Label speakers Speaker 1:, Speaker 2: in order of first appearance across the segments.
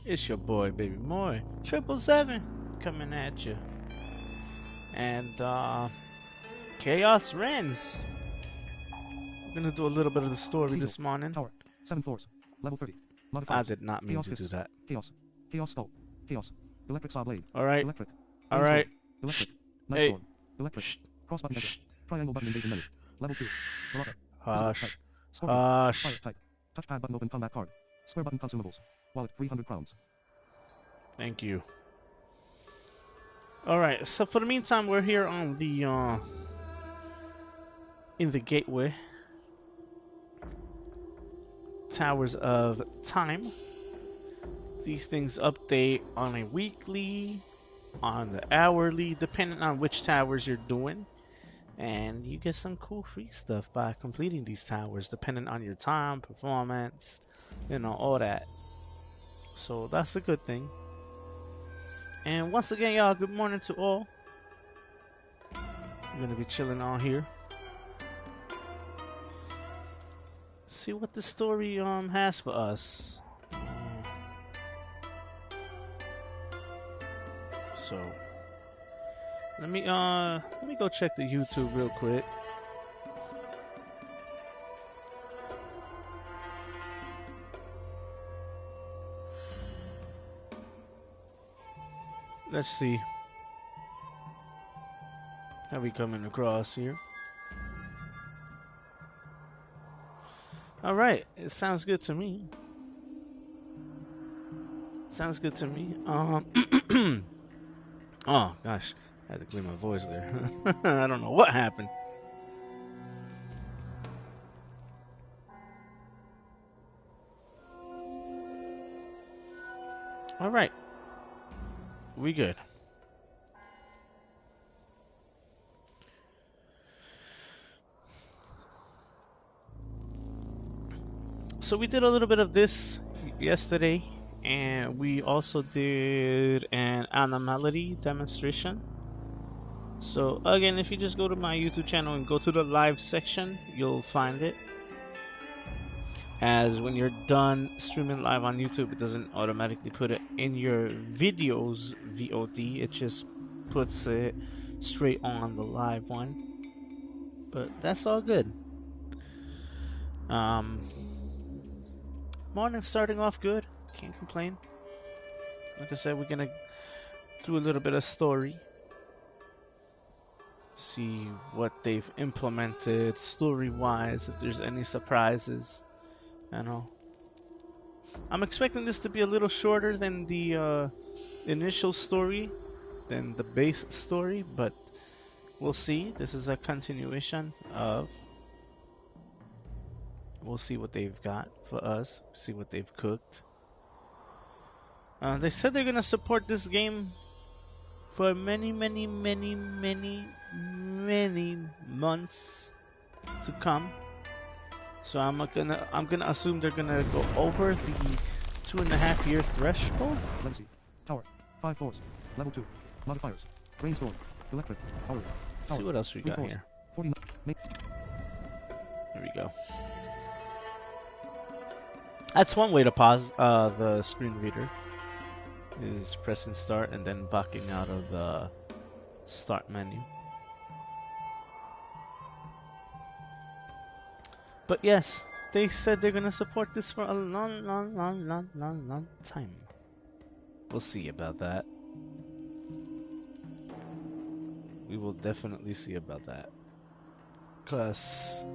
Speaker 1: It's your boy, Baby Moy. 777 coming at you. And, Khaos Reigns. We're gonna do a little bit of the story this morning.
Speaker 2: Tower. 7 floors. Level 30.
Speaker 1: I
Speaker 2: Modifiers.
Speaker 1: did not mean
Speaker 2: Chaos
Speaker 1: to do
Speaker 2: fists.
Speaker 1: that.
Speaker 2: Chaos. Chaos skull. Chaos. Electric saw blade.
Speaker 1: Alright.
Speaker 2: Electric.
Speaker 1: Alright.
Speaker 2: Electric. Night
Speaker 1: Hey.
Speaker 2: storm. Electric. Cross button mega. Triangle button invasion menu. Level 2. Baraka.
Speaker 1: Hush.
Speaker 2: Scorpion.
Speaker 1: Hush.
Speaker 2: Fire type. Touchpad button open combat card. Square button consumables. Wallet 300 crowns.
Speaker 1: Thank you. Alright, so for the meantime, we're here on the, in the gateway. Towers of Time. These things update on a weekly, on the hourly, depending on which towers you're doing. And you get some cool free stuff by completing these towers, depending on your time, performance, you know, all that. So that's a good thing. And once again, y'all, good morning to all. I'm gonna be chilling on here. See what the story has for us. So let me go check the YouTube real quick. Let's see how we coming across here. All right, it sounds good to me. Sounds good to me. Oh gosh, I had to clear my voice there. I don't know what happened. All right, we good. So we did a little bit of this yesterday, and we also did an anomaly demonstration. So again, if you just go to my YouTube channel and go to the live section, you'll find it. As when you're done streaming live on YouTube, it doesn't automatically put it in your videos VOD, it just puts it straight on the live one. But that's all good. Morning starting off good. Can't complain. Like I said, we're gonna do a little bit of story. See what they've implemented story-wise, if there's any surprises. I know. I'm expecting this to be a little shorter than the initial story, than the base story, but we'll see. This is a continuation of... We'll see what they've got for us, see what they've cooked. They said they're gonna support this game for many months to come. So I'm gonna assume they're gonna go over the 2.5 year threshold.
Speaker 2: Legacy. Tower. 5 floors. Level 2. Modifiers. Brainstorm. Electric. Tower.
Speaker 1: See what else we got
Speaker 2: floors.
Speaker 1: here.
Speaker 2: 49.
Speaker 1: There we go. That's one way to pause the screen reader, is pressing start and then backing out of the start menu. But yes, they said they're gonna support this for a long time. We'll see about that. We will definitely see about that. 'Cause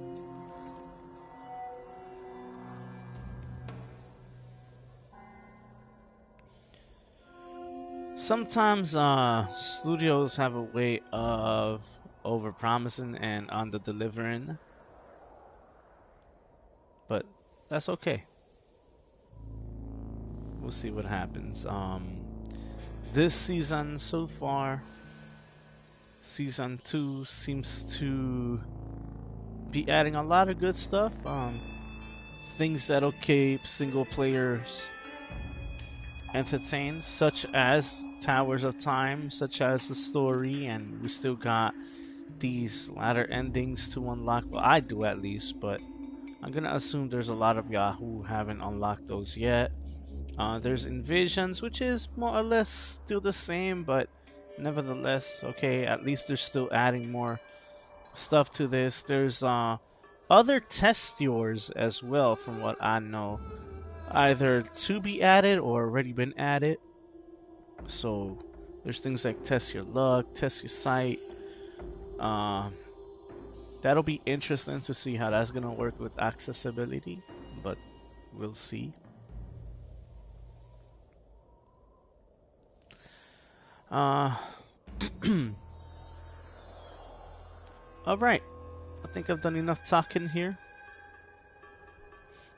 Speaker 1: sometimes studios have a way of over-promising and under-delivering, but that's okay. We'll see what happens. This season so far, season 2 seems to be adding a lot of good stuff. Things that'll keep single players entertained, such as Towers of Time, such as the story, and we still got these ladder endings to unlock. Well, I do at least, but I'm gonna assume there's a lot of y'all who haven't unlocked those yet. There's Invasions, which is more or less still the same, but nevertheless, okay, at least they're still adding more stuff to this. There's other test yours as well, from what I know, either to be added or already been added. So there's things like test your luck, test your sight. Uh, that'll be interesting to see how that's gonna work with accessibility, but we'll see. Uh, all right. I think I've done enough talking here.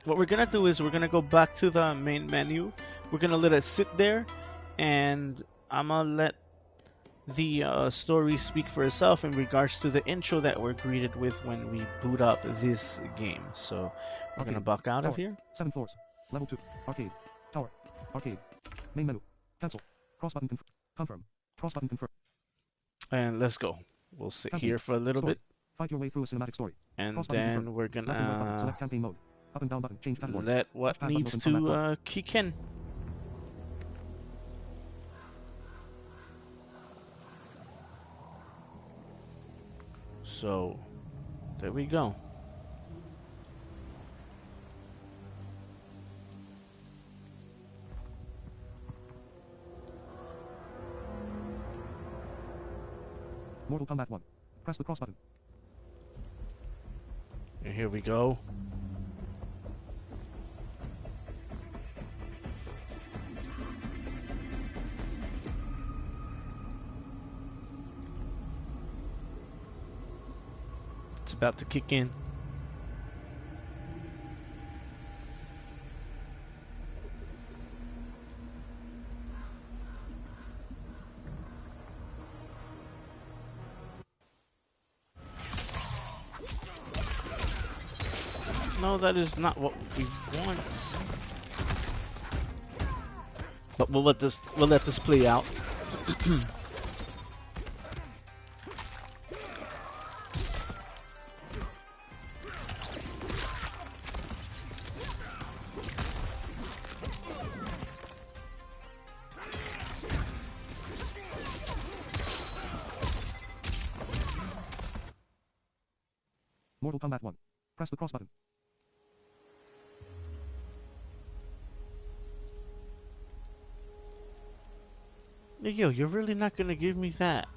Speaker 1: What we're gonna do is we're gonna go back to the main menu. We're gonna let it sit there, and I'm gonna let the story speak for itself in regards to the intro that we're greeted with when we boot up this game. So we're gonna buck out
Speaker 2: Tower.
Speaker 1: of here.
Speaker 2: 7 floors. Level 2. Arcade. Tower. Arcade. Main menu. Cancel. Cross button confirm. Cross button confirm.
Speaker 1: And let's go. We'll sit
Speaker 2: Campaign.
Speaker 1: here for a little
Speaker 2: Story.
Speaker 1: bit,
Speaker 2: Fight your way through a cinematic story.
Speaker 1: and
Speaker 2: Cross button
Speaker 1: then
Speaker 2: confirm.
Speaker 1: we're
Speaker 2: Left and right button.
Speaker 1: gonna
Speaker 2: Select campaign mode. Up and down button. Change category.
Speaker 1: let what
Speaker 2: Touchpad button
Speaker 1: needs
Speaker 2: open combat
Speaker 1: to
Speaker 2: card.
Speaker 1: kick in. So there we go.
Speaker 2: Mortal Kombat 1. Press the cross button.
Speaker 1: And here we go. It's about to kick in. No, that is not what we want. But we'll let this play out.
Speaker 2: Mortal Kombat 1. Press the cross button.
Speaker 1: Yo, you're really not gonna give me that?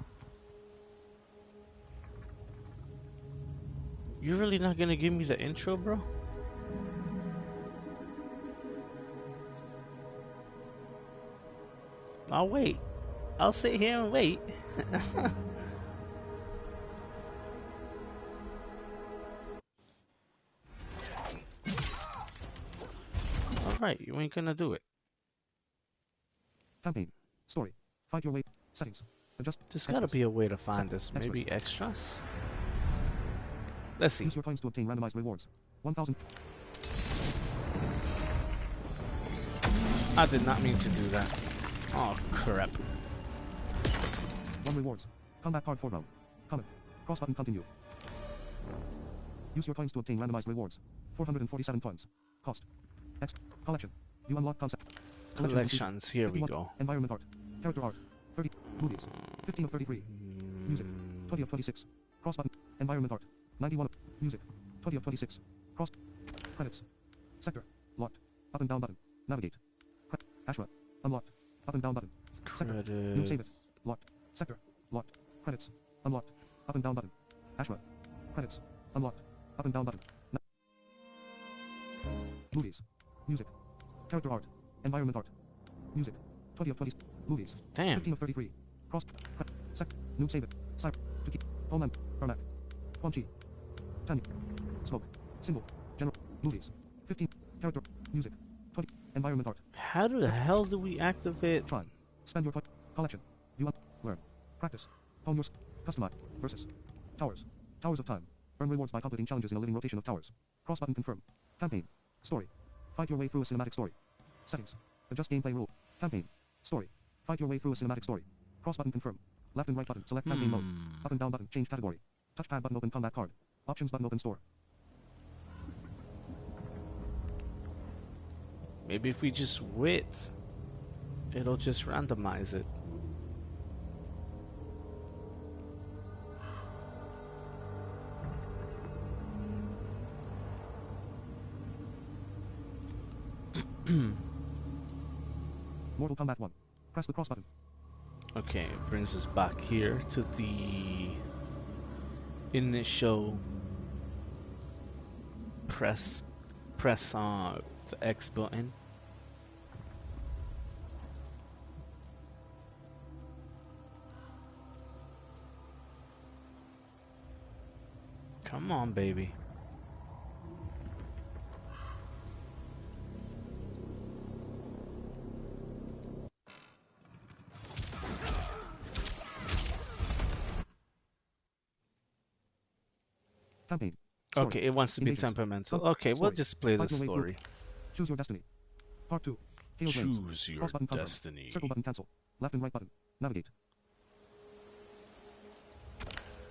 Speaker 1: You're really not gonna give me the intro, bro? I'll wait. I'll sit here and wait. Alright, you ain't gonna do it.
Speaker 2: Campaign. Story. Fight your way. Settings. Adjust.
Speaker 1: There's gotta be a way to find this. Maybe extras? Let's see.
Speaker 2: Use your coins to obtain randomized rewards. 1,000.
Speaker 1: I did not mean to do that. Oh, crap.
Speaker 2: 1 rewards. Combat card foreground. Comment. Cross button continue. Use your coins to obtain randomized rewards. 447 coins. Cost. Next. Collection. You unlock concept.
Speaker 1: Collections, here we go.
Speaker 2: Environment art. Character art. 30. Movies. 15 of 33. Music. 20 of 26. Cross button. Environment art. 91 of. Music. 20 of 26. Cross. Credits. Sector. Locked. Up and down button. Navigate. Ashra. Unlocked. Up and down button. Sector. New save it. Locked. Sector. Locked. Credits. Unlocked. Up and down button. Ashra. Credits. Unlocked. Up and down button. Movies. Music. Character art. Environment art. Music. 20 of 20. Movies.
Speaker 1: Damn.
Speaker 2: 15 of 33. Cross. Sec. New save it. Cyber. To keep. Homeland. Ermac. Quan Chi. Tanya. Smoke. Symbol. General. Movies. 15. Character. Music. 20. Environment art.
Speaker 1: How the hell do we activate?
Speaker 2: Try. Spend your point. Collection. View. Learn. Practice. Hone your. Customize. Versus. Towers. Towers of Time. Earn rewards by completing challenges in a living rotation of towers. Cross button confirm. Campaign. Story. Fight your way through a cinematic story. Settings. Adjust gameplay rule. Campaign. Story. Fight your way through a cinematic story. Cross button confirm. Left and right button select campaign mode. Up and down button change category. Touchpad button open combat card. Options button open store.
Speaker 1: Maybe if we just width, it'll just randomize it.
Speaker 2: Mortal Kombat 1. Press the cross button.
Speaker 1: Okay, it brings us back here to the initial press on the X button. Come on, baby.
Speaker 2: Campaign. Story.
Speaker 1: Okay, it wants to be
Speaker 2: Engagers.
Speaker 1: temperamental.
Speaker 2: Hub.
Speaker 1: Okay, we'll
Speaker 2: Story.
Speaker 1: just play the
Speaker 2: Fight your way
Speaker 1: story.
Speaker 2: through. Choose your destiny. Part 2. Khaos Reigns.
Speaker 1: Choose your
Speaker 2: Cross button confirm.
Speaker 1: destiny.
Speaker 2: Circle button cancel. Left and right button. Navigate.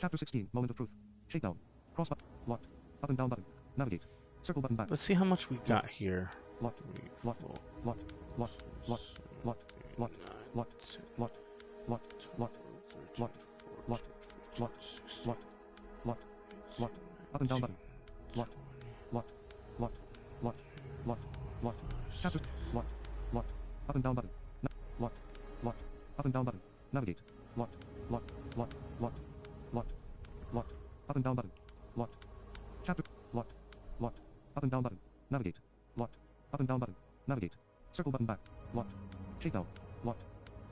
Speaker 2: Chapter 16. Moment of truth. Shakedown. Cross button. Locked. Up and down button. Navigate. Circle button back.
Speaker 1: Let's see how much we got here.
Speaker 2: Locked. Locked. Locked. Locked. Locked. Locked. Locked. Locked. Locked. Locked. Locked. Locked. Locked. Locked. Locked. Locked. Locked. Up and down button. Locked. Locked. Locked. Locked. Locked. Locked. Chapter. Locked. Locked. Up and down button. Locked. Locked. Up and down button. Navigate. Locked. Locked. Locked. Locked. Locked. Locked. Up and down button. Locked. Chapter. Locked. Locked. Up and down button. Navigate. Locked. Up and down button. Navigate. Circle button back. Locked. Shakedown. Locked.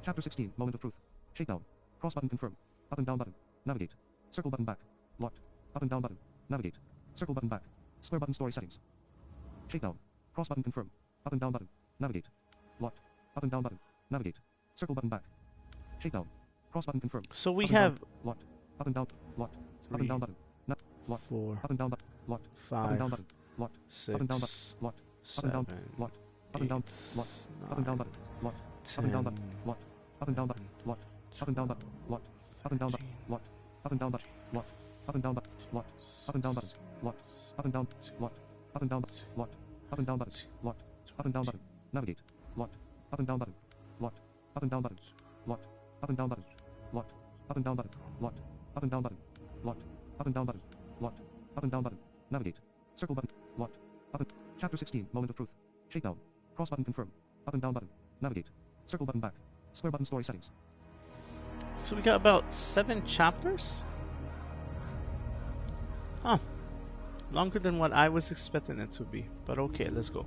Speaker 2: Chapter 16. Moment of truth. Shakedown. Cross button confirm. Up and down button. Navigate. Circle button back. Locked. Up and down button. Navigate. Circle button back. Square button story settings. Shakedown. Cross button confirm. Up and down button. Navigate. Locked. Up and down button. Navigate. Circle button back. Shakedown. Cross button confirm.
Speaker 1: So we
Speaker 2: Up and
Speaker 1: have
Speaker 2: down. Locked. Up and down. Locked. Up and down button. Locked.
Speaker 1: 4,
Speaker 2: Up and down button. Locked. Up and
Speaker 1: 5,
Speaker 2: down button. Locked.
Speaker 1: 6,
Speaker 2: Up and down button. Locked. Up and down.
Speaker 1: 7,
Speaker 2: Locked. Up and down.
Speaker 1: 8,
Speaker 2: Locked. Up and down
Speaker 1: 9,
Speaker 2: button. Locked. Up and down button.
Speaker 1: 10,
Speaker 2: Locked. Up and down button. Locked. Up and down button. Locked. Up and down button. Locked. Up and down button. Locked. Up and down button. Locked. Up and down button. Locked. Up and down. Locked. Up and down button. Locked. Up and down button. Locked. Up and down button. Navigate. Locked. Up and down button. Locked. Up and down button. Locked. Up and down button. Locked. Up and down button. Locked. Up and down button. Locked. Up and down button. Locked. Up and down button. Navigate. Circle button. Locked. Up and Chapter 16. Moment of truth. Shakedown. Cross button confirm. Up and down button. Navigate. Circle button back. Square button story settings.
Speaker 1: So we got about 7 chapters? Huh. Longer than what I was expecting it to be. But okay, let's go.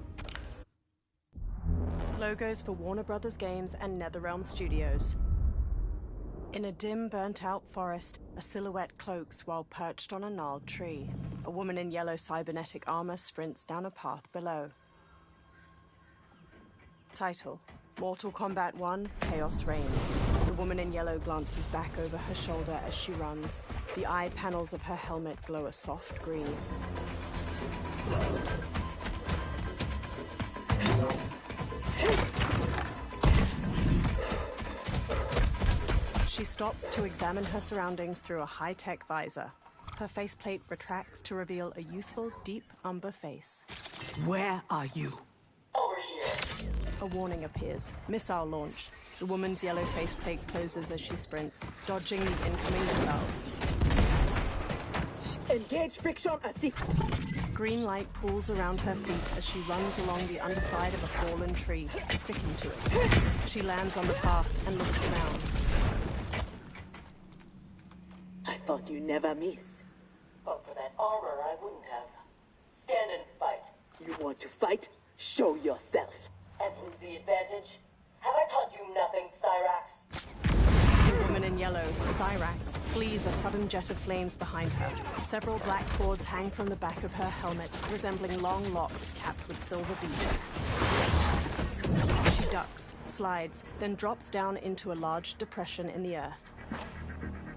Speaker 3: Logos for Warner Brothers Games and NetherRealm Studios. In a dim, burnt-out forest, a silhouette cloaks while perched on a gnarled tree. A woman in yellow cybernetic armor sprints down a path below. Title: Mortal Kombat 1: Khaos Reigns. The woman in yellow glances back over her shoulder as she runs. The eye panels of her helmet glow a soft green. She stops to examine her surroundings through a high-tech visor. Her faceplate retracts to reveal a youthful, deep umber face.
Speaker 4: Where are you?
Speaker 5: Over here.
Speaker 3: A warning appears. Missile launch. The woman's yellow faceplate closes as she sprints, dodging the incoming missiles.
Speaker 4: Engage friction assist.
Speaker 3: Green light pools around her feet as she runs along the underside of a fallen tree, sticking to it. She lands on the path and looks around.
Speaker 4: I thought you never miss.
Speaker 5: But for that armor, I wouldn't have. Stand and fight.
Speaker 4: You want to fight? Show yourself.
Speaker 5: And lose the advantage? Have I taught you nothing, Cyrax?
Speaker 3: The woman in yellow, Cyrax, flees a sudden jet of flames behind her. Several black cords hang from the back of her helmet, resembling long locks capped with silver beads. She ducks, slides, then drops down into a large depression in the earth.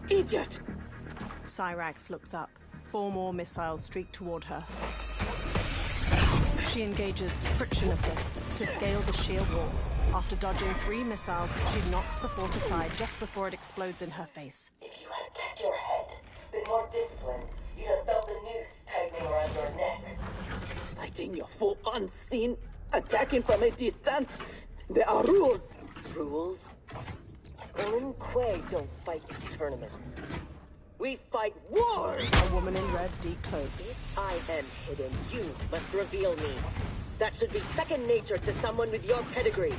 Speaker 4: Idiot!
Speaker 3: Cyrax looks up. 4 more missiles streak toward her. She engages friction assist to scale the sheer walls. After dodging 3 missiles, she knocks the 4th aside just before it explodes in her face.
Speaker 5: If you had kept your head, been more disciplined, you'd have felt the noose tightening around your neck.
Speaker 4: Fighting your foe unseen? attacking from a distance. There are rules.
Speaker 5: Rules? Lin Kuei don't fight tournaments. We fight wars!
Speaker 3: A woman in red decloaks.
Speaker 5: I am hidden. You must reveal me. That should be second nature to someone with your pedigree.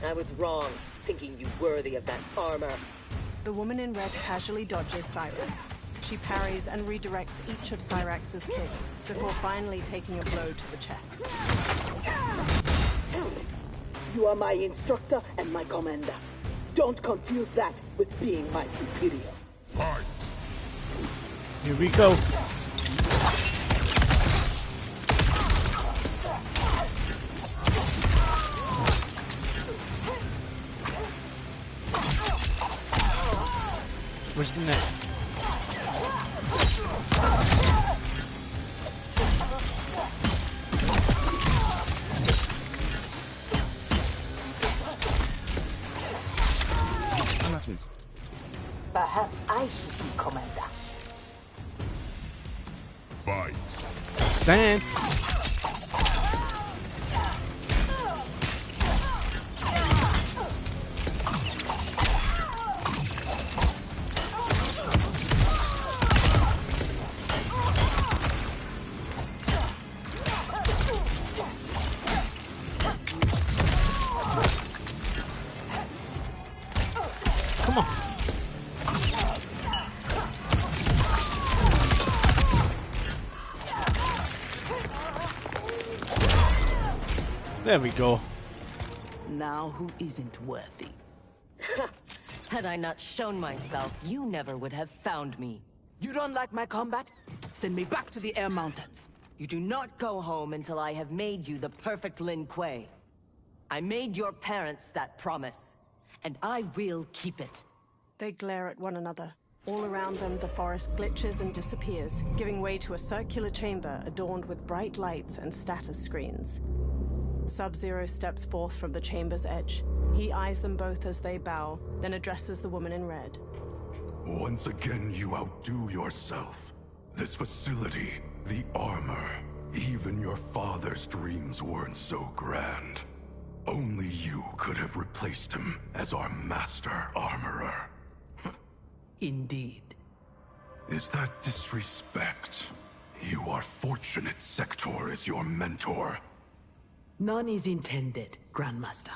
Speaker 5: I was wrong, thinking you worthy of that armor.
Speaker 3: The woman in red casually dodges Cyrax. She parries and redirects each of Cyrax's kicks, before finally taking a blow to the chest.
Speaker 4: You are my instructor and my commander. Don't confuse that with being my superior.
Speaker 6: Fight!
Speaker 1: Here we go. Where's the net?
Speaker 2: Announcements.
Speaker 4: Perhaps I should be commander.
Speaker 6: Fight!
Speaker 1: Dance. Come on. There we go.
Speaker 4: Now who isn't worthy?
Speaker 5: Had I not shown myself, you never would have found me.
Speaker 4: You don't like my combat? Send me back to the Air Mountains.
Speaker 5: You do not go home until I have made you the perfect Lin Kuei. I made your parents that promise, and I will keep it.
Speaker 3: They glare at one another. All around them, the forest glitches and disappears, giving way to a circular chamber adorned with bright lights and status screens. Sub-Zero steps forth from the chamber's edge. He eyes them both as they bow, then addresses the woman in red.
Speaker 6: Once again, you outdo yourself. This facility, the armor, even your father's dreams weren't so grand. Only you could have replaced him as our master armorer.
Speaker 4: Indeed.
Speaker 6: Is that disrespect? You are fortunate Sector is your mentor.
Speaker 4: None is intended, Grandmaster.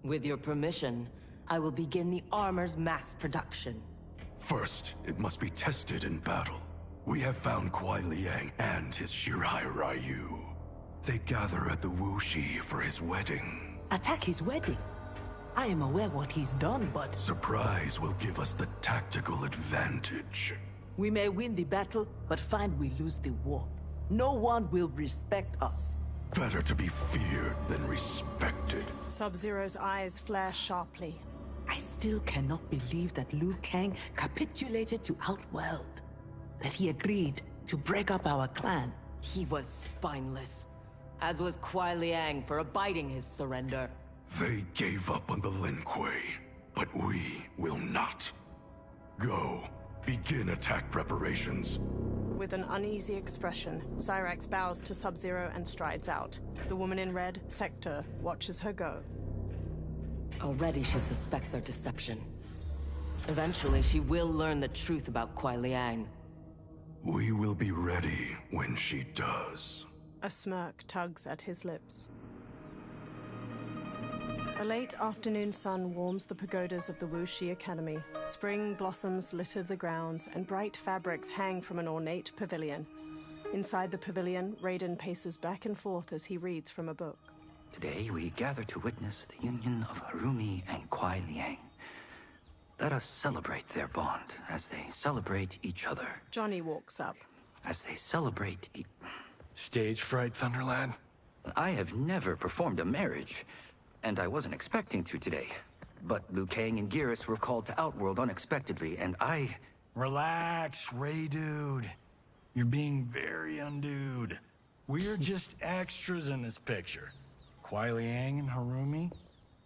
Speaker 5: With your permission, I will begin the armor's mass production.
Speaker 6: First, it must be tested in battle. We have found Kuai Liang and his Shirai Ryu. They gather at the Wuxi for his wedding.
Speaker 4: Attack his wedding? I am aware what he's done, but...
Speaker 6: Surprise will give us the tactical advantage.
Speaker 4: We may win the battle, but find we lose the war. No one will respect us.
Speaker 6: Better to be feared than respected.
Speaker 3: Sub-Zero's eyes flare sharply.
Speaker 4: I still cannot believe that Liu Kang capitulated to Outworld. That he agreed to break up our clan.
Speaker 5: He was spineless, as was Kuai Liang for abiding his surrender.
Speaker 6: They gave up on the Lin Kuei, but we will not. Go. Begin attack preparations.
Speaker 3: With an uneasy expression, Cyrax bows to Sub-Zero and strides out. The woman in red, Sector, watches her go.
Speaker 5: Already she suspects our deception. Eventually she will learn the truth about Kuai Liang.
Speaker 6: We will be ready when she does.
Speaker 3: A smirk tugs at his lips. A late afternoon sun warms the pagodas of the Wuxi Academy. Spring blossoms litter the grounds, and bright fabrics hang from an ornate pavilion. Inside the pavilion, Raiden paces back and forth as he reads from a book.
Speaker 7: Today we gather to witness the union of Harumi and Kuai Liang. Let us celebrate their bond as they celebrate each other.
Speaker 3: Johnny walks up.
Speaker 7: As they celebrate
Speaker 8: Stage fright, Thunderlad?
Speaker 7: I have never performed a marriage, and I wasn't expecting to today. But Liu Kang and Geras were called to Outworld unexpectedly, and I...
Speaker 8: Relax, Ray Dude. You're being very undude. We're just extras in this picture. Kuai Liang and Harumi,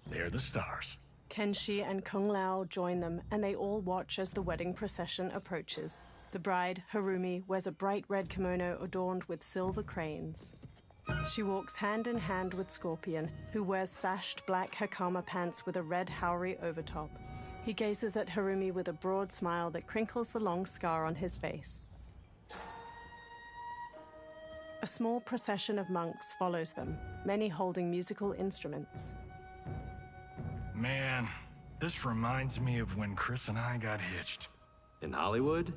Speaker 8: they're the stars.
Speaker 3: Kenshi and Kung Lao join them, and they all watch as the wedding procession approaches. The bride, Harumi, wears a bright red kimono adorned with silver cranes. She walks hand in hand with Scorpion, who wears sashed black hakama pants with a red Haori overtop. He gazes at Harumi with a broad smile that crinkles the long scar on his face. A small procession of monks follows them, many holding musical instruments.
Speaker 8: Man, this reminds me of when Chris and I got hitched.
Speaker 9: In Hollywood?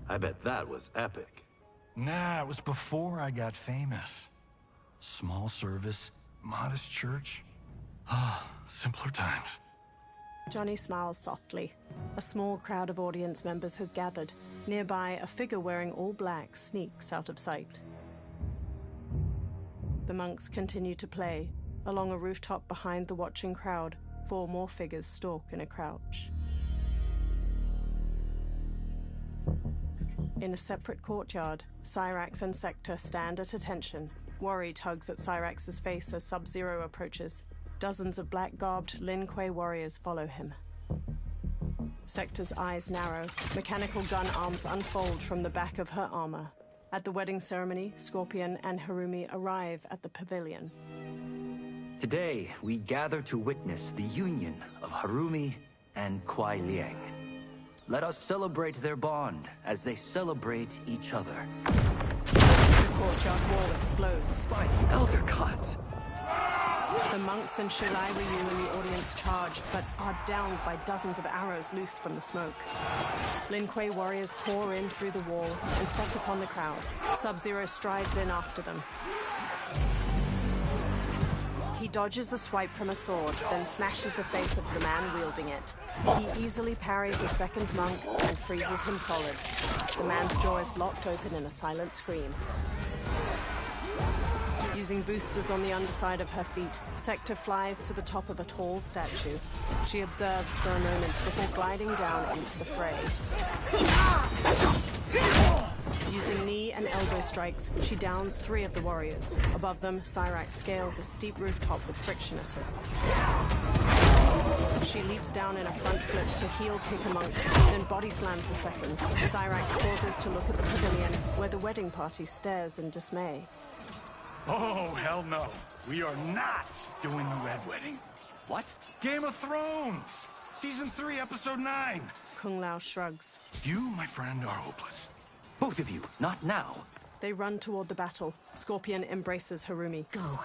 Speaker 9: I bet that was epic.
Speaker 8: Nah, it was before I got famous. Small service, modest church. Ah, simpler times.
Speaker 3: Johnny smiles softly. A small crowd of audience members has gathered. Nearby, a figure wearing all black sneaks out of sight. The monks continue to play. Along a rooftop behind the watching crowd, 4 more figures stalk in a crouch. In a separate courtyard, Cyrax and Sector stand at attention. Worry tugs at Cyrax's face as Sub-Zero approaches. Dozens of black-garbed Lin Kuei warriors follow him. Sector's eyes narrow. Mechanical gun arms unfold from the back of her armor. At the wedding ceremony, Scorpion and Harumi arrive at the pavilion.
Speaker 7: Today, we gather to witness the union of Harumi and Kuai Liang. Let us celebrate their bond as they celebrate each other.
Speaker 3: The courtyard wall explodes.
Speaker 7: By the Elder Gods!
Speaker 3: The monks and Shilai Ryu in the audience charge, but are downed by dozens of arrows loosed from the smoke. Lin Kuei warriors pour in through the wall and set upon the crowd. Sub-Zero strides in after them. He dodges a swipe from a sword, then smashes the face of the man wielding it. He easily parries a second monk and freezes him solid. The man's jaw is locked open in a silent scream. Using boosters on the underside of her feet, Sector flies to the top of a tall statue. She observes for a moment before gliding down into the fray. Using knee and elbow strikes, she downs 3 of the warriors. Above them, Cyrax scales a steep rooftop with friction assist. She leaps down in a front flip to heel kick a monk, then body slams a second. Cyrax pauses to look at the pavilion, where the wedding party stares in dismay.
Speaker 8: Oh, hell no. We are not doing the Red Wedding.
Speaker 7: What?
Speaker 8: Game of Thrones! Season 3, Episode 9.
Speaker 3: Kung Lao shrugs.
Speaker 8: You, my friend, are hopeless.
Speaker 7: Both of you, not now.
Speaker 3: They run toward the battle. Scorpion embraces Harumi.
Speaker 10: Go.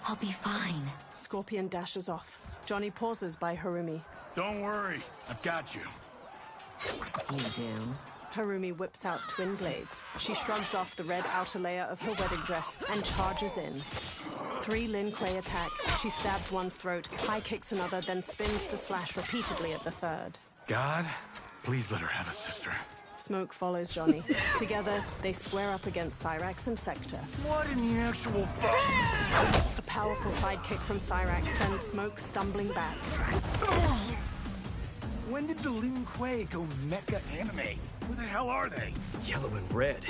Speaker 10: I'll be fine.
Speaker 3: Scorpion dashes off. Johnny pauses by Harumi.
Speaker 8: Don't worry, I've got you.
Speaker 10: You do?
Speaker 3: Harumi whips out twin blades. She shrugs off the red outer layer of her wedding dress and charges in. 3 Lin Kuei attack. She stabs one's throat, high kicks another, then spins to slash repeatedly at the third.
Speaker 8: God, please let her have a sister.
Speaker 3: Smoke follows Johnny. Together, they square up against Cyrax and Sector.
Speaker 8: What in the actual fuck?
Speaker 3: A powerful sidekick from Cyrax sends Smoke stumbling back.
Speaker 11: When did the Lin Kuei go mecha anime? Who the hell are they?
Speaker 12: Yellow and red.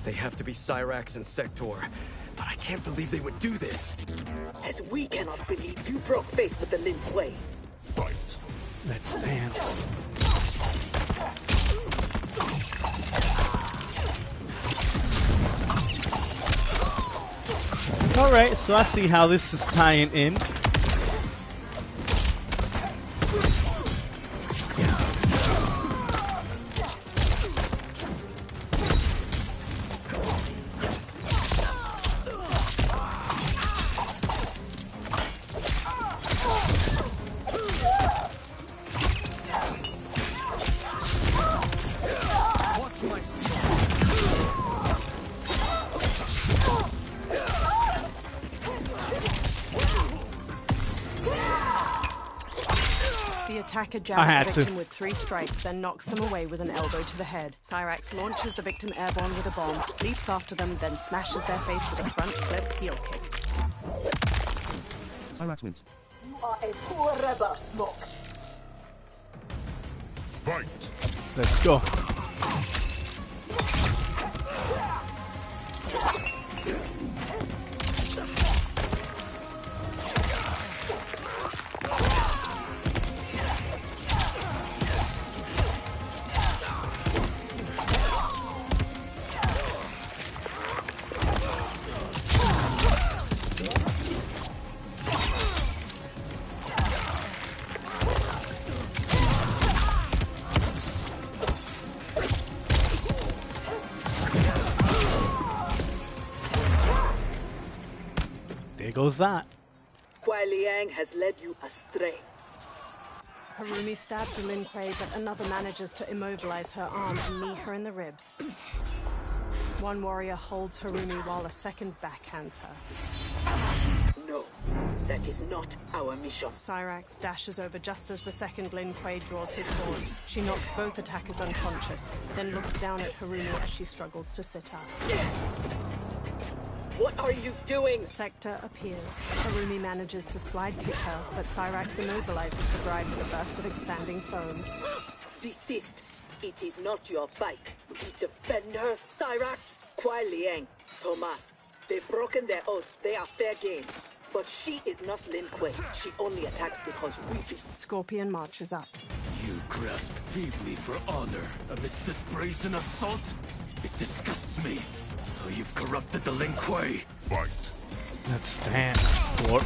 Speaker 12: They have to be Cyrax and Sector. But I can't believe they would do this.
Speaker 5: As we cannot believe you broke faith with the Lin Kuei.
Speaker 11: Fight.
Speaker 1: Let's dance. Alright, so I see how this is tying in.
Speaker 3: Attacker jabs the victim with 3 strikes, then knocks them away with an elbow to the head. Cyrax launches the victim airborne with a bomb, leaps after them, then smashes their face with a front flip heel kick.
Speaker 2: Cyrax wins.
Speaker 5: You are a poor rebel, Smoke.
Speaker 11: Fight.
Speaker 1: Let's go. There goes that.
Speaker 5: Kuai Liang has led you astray.
Speaker 3: Harumi stabs Lin Kuei, but another manages to immobilize her arm and knee her in the ribs. One warrior holds Harumi while a second backhands her.
Speaker 5: No, that is not our mission.
Speaker 3: Cyrax dashes over just as the second Lin Kuei draws his sword. She knocks both attackers unconscious, then looks down at Harumi as she struggles to sit up.
Speaker 5: What are you doing?
Speaker 3: Sector appears. Harumi manages to slide kick her, but Cyrax immobilizes the bride with a burst of expanding foam.
Speaker 5: Desist. It is not your fight. We defend her, Cyrax. Kuai Liang, Thomas, they've broken their oath. They are fair game. But she is not Lin Kuei. She only attacks because we do.
Speaker 3: Scorpion marches up.
Speaker 13: You grasp feebly for honor amidst this brazen assault? It disgusts me. How you've corrupted the Lin Kuei.
Speaker 6: Fight.
Speaker 1: Let's dance, sport.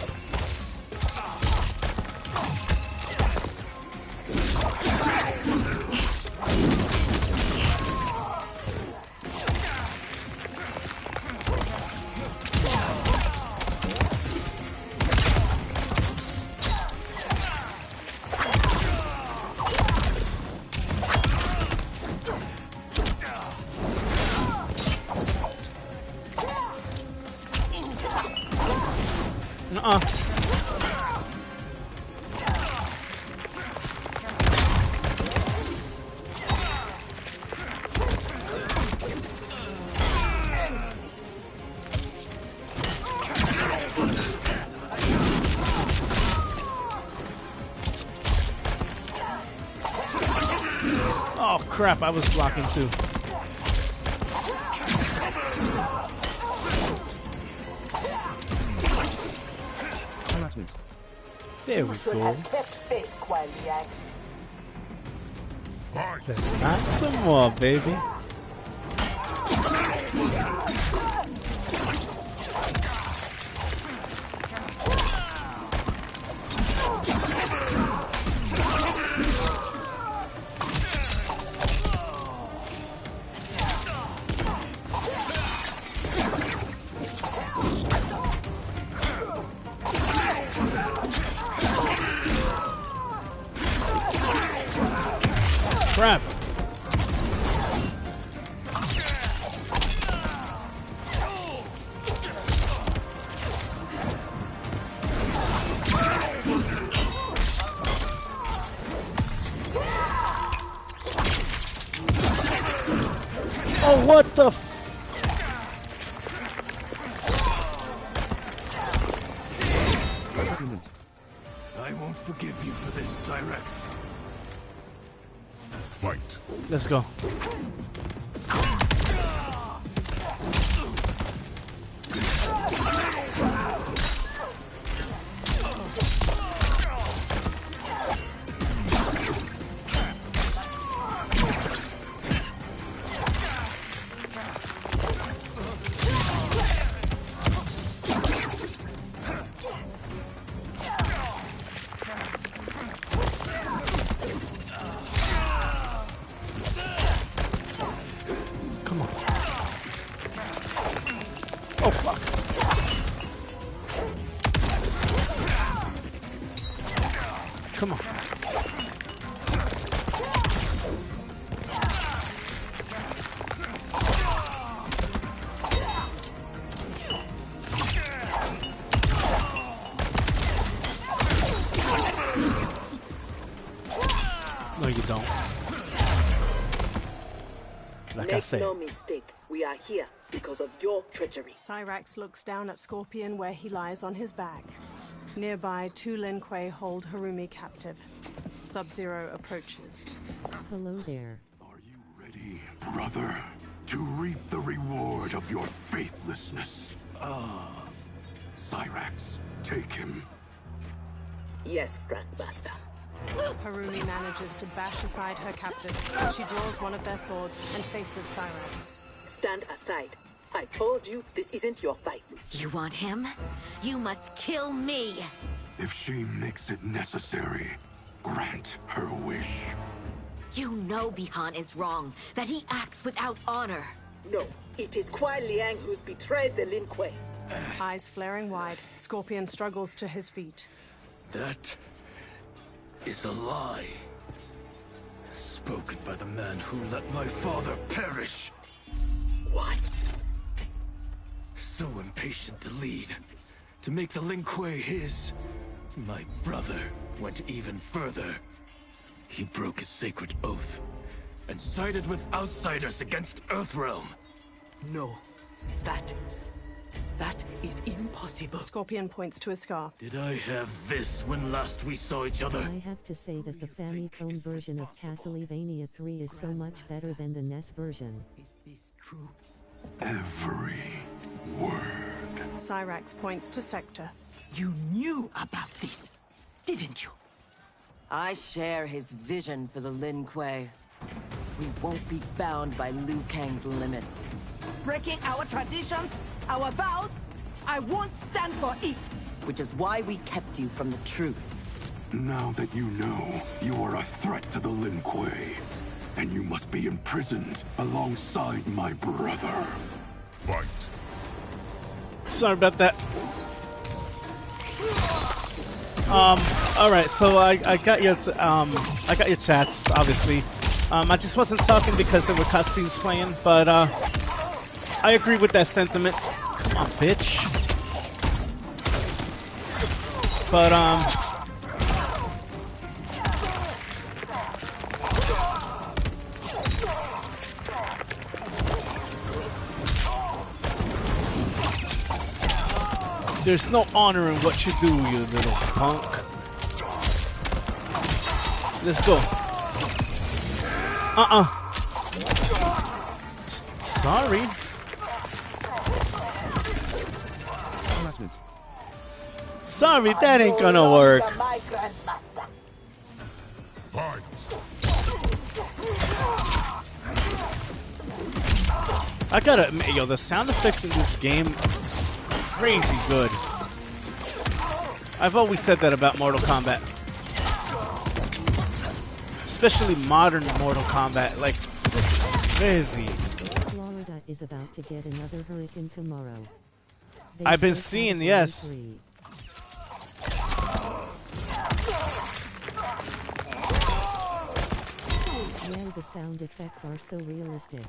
Speaker 1: Oh crap, I was blocking too. There we go. Let's knock some more, baby. Crap. Oh, what the f—
Speaker 13: I won't forgive you for this, Cyrax.
Speaker 6: Fight.
Speaker 1: Let's go. Oh fuck. Come on. No, you don't. Like I said.
Speaker 5: Make no mistake, we are here because of your treachery.
Speaker 3: Cyrax looks down at Scorpion where he lies on his back. Nearby, two Lin Kuei hold Harumi captive. Sub-Zero approaches.
Speaker 10: Hello there.
Speaker 6: Are you ready, brother, to reap the reward of your faithlessness? Cyrax, take him.
Speaker 5: Yes, Grandmaster.
Speaker 3: Harumi manages to bash aside her captive. She draws one of their swords and faces Cyrax.
Speaker 5: Stand aside. I told you this isn't your fight.
Speaker 10: You want him? You must kill me!
Speaker 6: If she makes it necessary, grant her wish.
Speaker 10: You know Bihan is wrong, that he acts without honor.
Speaker 5: No, it is Kuai Liang who's betrayed the Lin Kuei.
Speaker 3: Eyes flaring wide, Scorpion struggles to his feet.
Speaker 13: That is a lie. Spoken by the man who let my father perish.
Speaker 5: What?
Speaker 13: So impatient to lead, to make the Lin Kuei his. My brother went even further. He broke his sacred oath and sided with outsiders against Earthrealm.
Speaker 5: No. That is impossible.
Speaker 3: Scorpion points to his scar.
Speaker 13: Did I have this when last we saw each other?
Speaker 14: I have to say that the Famicom version of Castlevania 3 is so much better than the NES version.
Speaker 5: Is this true?
Speaker 6: Every word.
Speaker 3: Cyrax points to Sector.
Speaker 5: You knew about this, didn't you?
Speaker 15: I share his vision for the Lin Kuei. We won't be bound by Liu Kang's limits.
Speaker 5: Breaking our traditions, our vows, I won't stand for it.
Speaker 15: Which is why we kept you from the truth.
Speaker 6: Now that you know, you are a threat to the Lin Kuei, and you must be imprisoned alongside my brother. Fight.
Speaker 1: Sorry about that. Alright, so I got your chats, obviously. I just wasn't talking because there were cutscenes playing, but I agree with that sentiment. Come on, bitch. But there's no honor in what you do, you little punk. Let's go. Sorry. Sorry, that ain't gonna work.
Speaker 6: Fight.
Speaker 1: I gotta admit, yo, the sound effects in this game, crazy good. I've always said that about Mortal Kombat. Especially modern Mortal Kombat, like, this is crazy.
Speaker 14: Florida is about to get another hurricane tomorrow.
Speaker 1: I've been seeing, yes.
Speaker 14: Man, the sound effects are so realistic.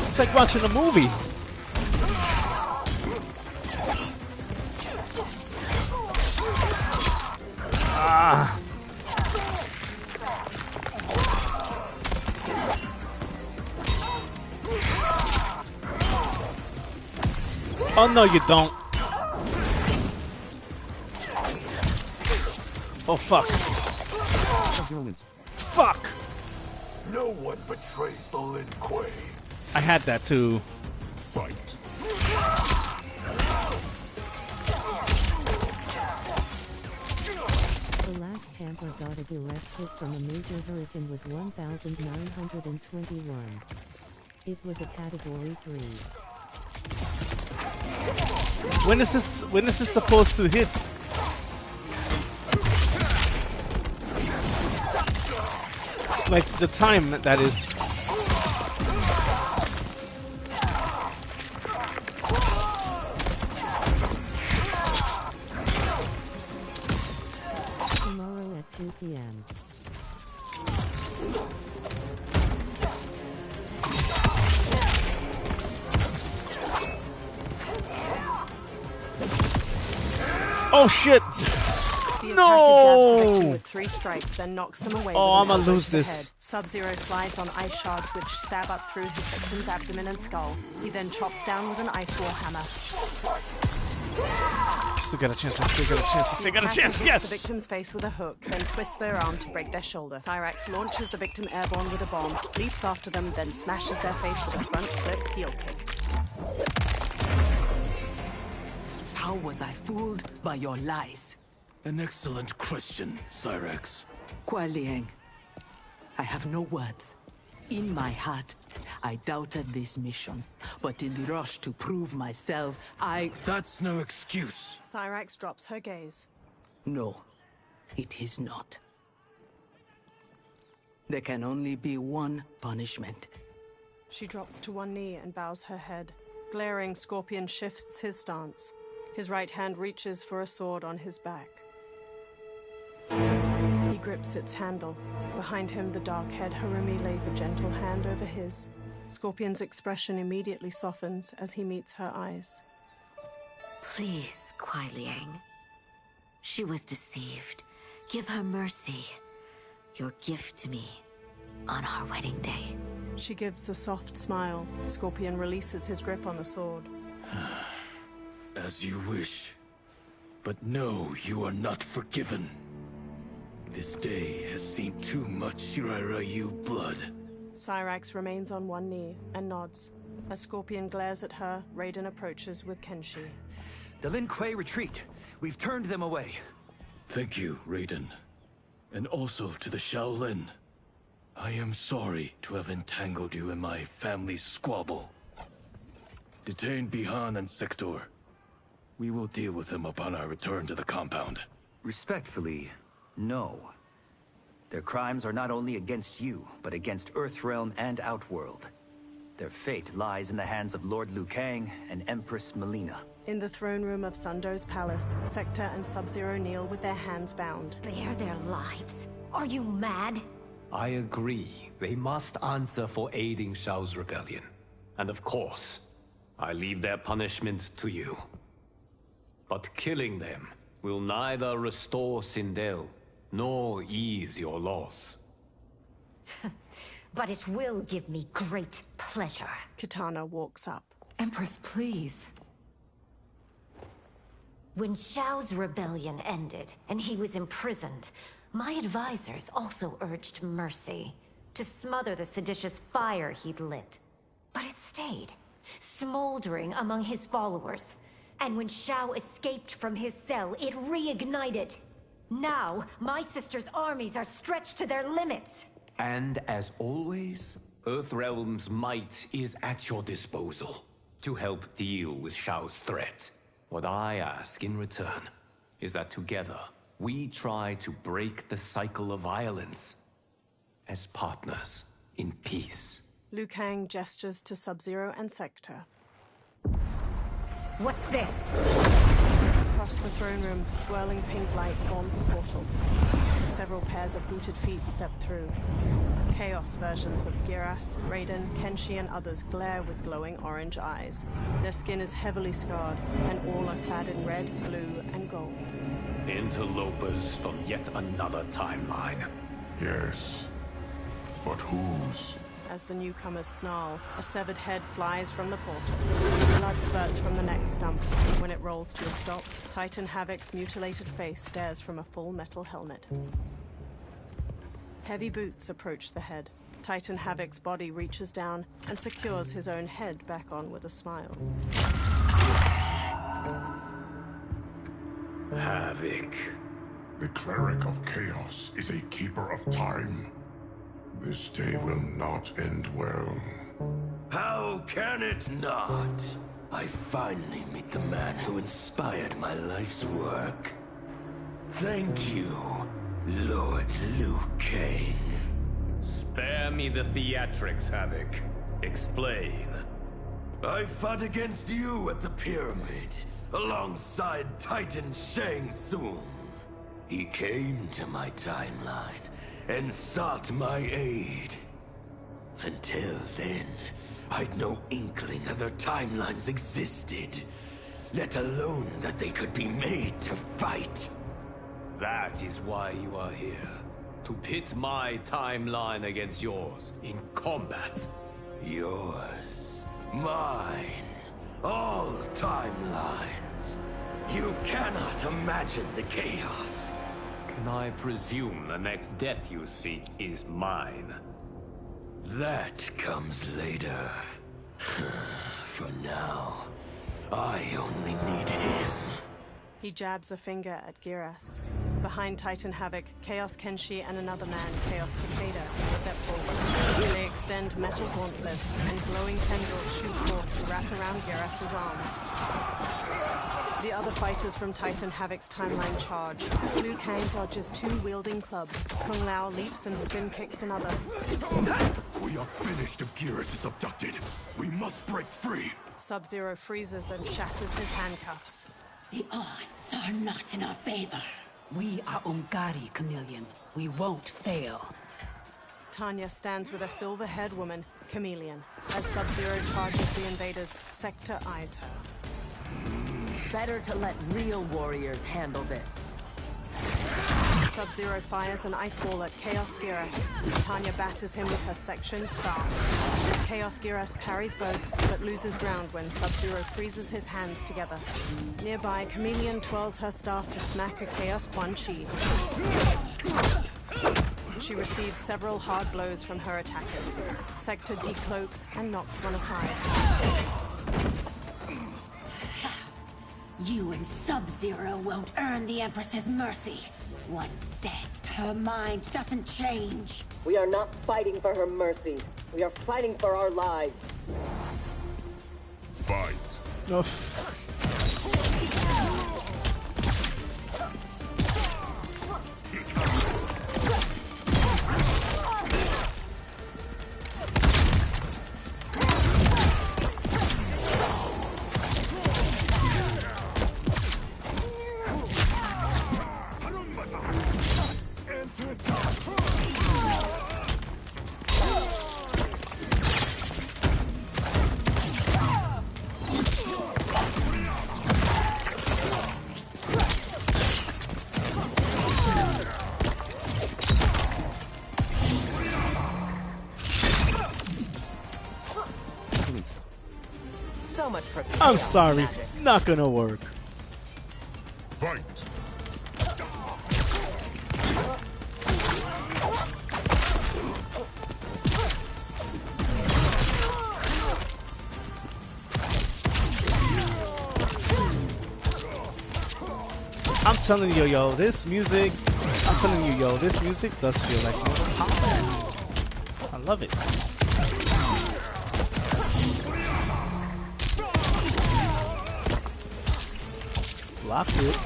Speaker 1: It's like watching a movie. Ah. Oh no, you don't. Oh fuck. Fuck.
Speaker 6: No one betrays the Lin Kuei.
Speaker 1: I had that too.
Speaker 6: Fight.
Speaker 14: The last Tampa got a direct hit from a major hurricane was 1,921. It was a Category 3.
Speaker 1: When is this supposed to hit? Like the time, that is.
Speaker 14: Tomorrow at 2 p.m.
Speaker 1: Oh shit!
Speaker 3: The
Speaker 1: No!
Speaker 3: attacker jabs the victim with 3 strikes, then knocks them away.
Speaker 1: Oh, I'm
Speaker 3: with an
Speaker 1: gonna
Speaker 3: elbow
Speaker 1: lose
Speaker 3: to the
Speaker 1: this.
Speaker 3: head. Sub-Zero slides on ice shards which stab up through his victim's abdomen and skull. He then chops down with an ice wall hammer.
Speaker 1: Still got a chance, I still got a chance, I still got a chance,
Speaker 3: Hits
Speaker 1: yes!
Speaker 3: the victim's face with a hook, then twists their arm to break their shoulder. Cyrax launches the victim airborne with a bomb, leaps after them, then smashes their face with a front flip heel kick.
Speaker 5: How was I fooled by your lies?
Speaker 13: An excellent question, Cyrax.
Speaker 5: Kuai Liang, I have no words. In my heart, I doubted this mission, but in the rush to prove myself,
Speaker 13: That's no excuse.
Speaker 3: Cyrax drops her gaze.
Speaker 5: No, it is not. There can only be one punishment.
Speaker 3: She drops to one knee and bows her head. Glaring, Scorpion shifts his stance. His right hand reaches for a sword on his back. He grips its handle. Behind him, the dark-haired Harumi lays a gentle hand over his. Scorpion's expression immediately softens as he meets her eyes.
Speaker 10: Please, Kuai Liang. She was deceived. Give her mercy. Your gift to me on our wedding day.
Speaker 3: She gives a soft smile. Scorpion releases his grip on the sword.
Speaker 13: As you wish. But no, you are not forgiven. This day has seen too much Shirairyu blood.
Speaker 3: Cyrax remains on one knee and nods. As Scorpion glares at her, Raiden approaches with Kenshi.
Speaker 7: The Lin Kuei retreat. We've turned them away.
Speaker 13: Thank you, Raiden. And also to the Shaolin. I am sorry to have entangled you in my family's squabble. Detain Bihan and Sector. We will deal with them upon our return to the compound.
Speaker 7: Respectfully, no. Their crimes are not only against you, but against Earthrealm and Outworld. Their fate lies in the hands of Lord Liu Kang and Empress Melina.
Speaker 3: In the throne room of Sundo's palace, Sector and Sub-Zero kneel with their hands bound.
Speaker 10: Spare their lives? Are you mad?
Speaker 16: I agree. They must answer for aiding Shao's rebellion. And of course, I leave their punishment to you. But killing them will neither restore Sindel, nor ease your loss.
Speaker 10: But it will give me great pleasure.
Speaker 3: Kitana walks up.
Speaker 15: Empress, please.
Speaker 10: When Shao's rebellion ended, and he was imprisoned, my advisors also urged mercy, to smother the seditious fire he'd lit. But it stayed, smoldering among his followers. And when Shao escaped from his cell, it reignited. Now, my sister's armies are stretched to their limits.
Speaker 16: And as always, Earthrealm's might is at your disposal to help deal with Shao's threat. What I ask in return is that together, we try to break the cycle of violence as partners in peace.
Speaker 3: Liu Kang gestures to Sub-Zero and Sector.
Speaker 10: What's this?
Speaker 3: Across the throne room, swirling pink light forms a portal. Several pairs of booted feet step through. Chaos versions of Giras, Raiden, Kenshi, and others glare with glowing orange eyes. Their skin is heavily scarred, and all are clad in red, blue, and gold.
Speaker 16: Interlopers from yet another timeline.
Speaker 6: Yes. But whose?
Speaker 3: As the newcomers snarl, a severed head flies from the portal. Blood spurts from the neck stump. When it rolls to a stop, Titan Havoc's mutilated face stares from a full metal helmet. Heavy boots approach the head. Titan Havoc's body reaches down and secures his own head back on with a smile.
Speaker 6: Havoc. The cleric of chaos is a keeper of time. This day will not end well.
Speaker 13: How can it not? I finally meet the man who inspired my life's work. Thank you, Lord Liu Kang.
Speaker 16: Spare me the theatrics, Havoc. Explain.
Speaker 13: I fought against you at the pyramid, alongside Titan Shang Tsung. He came to my timeline and sought my aid. Until then, I'd no inkling other timelines existed, let alone that they could be made to fight.
Speaker 16: That is why you are here. To pit my timeline against yours in combat.
Speaker 13: Yours, mine, all timelines. You cannot imagine the chaos.
Speaker 16: Can I presume the next death you seek is mine?
Speaker 13: That comes later. For now, I only need him.
Speaker 3: He jabs a finger at Giras. Behind Titan Havoc, Chaos Kenshi and another man, Chaos Takeda, step forward. They extend metal gauntlets, and glowing tendrils shoot forth to wrap around Giras's arms. The other fighters from Titan Havoc's timeline charge. Liu Kang dodges two wielding clubs. Kung Lao leaps and spin kicks another.
Speaker 6: We are finished if Geras is abducted. We must break free.
Speaker 3: Sub-Zero freezes and shatters his handcuffs.
Speaker 17: The odds are not in our favor. We are Ungari, Chameleon. We won't fail.
Speaker 3: Tanya stands with a silver-haired woman, Chameleon. As Sub-Zero charges the invaders, Sector eyes her.
Speaker 15: Better to let real warriors handle this.
Speaker 3: Sub-Zero fires an ice ball at Khaos Geras. Tanya batters him with her section star. Khaos Geras parries both, but loses ground when Sub-Zero freezes his hands together. Nearby, Chameleon twirls her staff to smack a Chaos Quan Chi. She receives several hard blows from her attackers. Sector decloaks and knocks one aside.
Speaker 17: You and Sub-Zero won't earn the Empress's mercy. Once set, her mind doesn't change.
Speaker 5: We are not fighting for her mercy. We are fighting for our lives.
Speaker 6: Fight.
Speaker 15: So much for
Speaker 1: I'm sorry, not gonna work.
Speaker 6: Fight.
Speaker 1: I'm telling you, yo, this music. I'm telling you, yo, this music does feel like Mortal Kombat. I love it. Blocked it.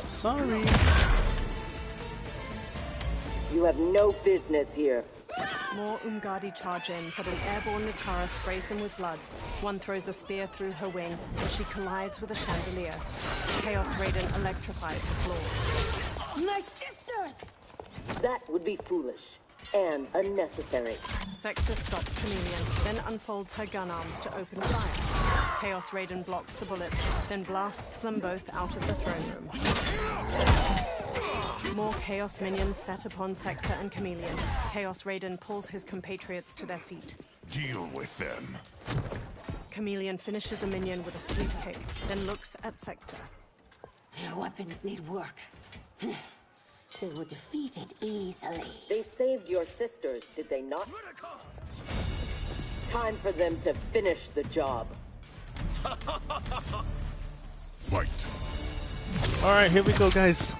Speaker 1: Sorry.
Speaker 5: You have no business here.
Speaker 3: More Umgadi charge in, but an airborne Natara sprays them with blood. One throws a spear through her wing, and she collides with a chandelier. Khaos Reigns electrifies the floor.
Speaker 17: My sisters!
Speaker 5: That would be foolish and unnecessary.
Speaker 3: Sector stops Chameleon, then unfolds her gun arms to open fire. Khaos Reigns blocks the bullets, then blasts them both out of the throne room. More Chaos minions set upon Sector and Chameleon. Khaos Reigns pulls his compatriots to their feet.
Speaker 6: Deal with them.
Speaker 3: Chameleon finishes a minion with a sweep kick, then looks at Sector.
Speaker 17: Your weapons need work. They were defeated easily.
Speaker 5: They saved your sisters, did they not? Time for them to finish the job.
Speaker 6: Fight.
Speaker 1: Alright, here we go, guys.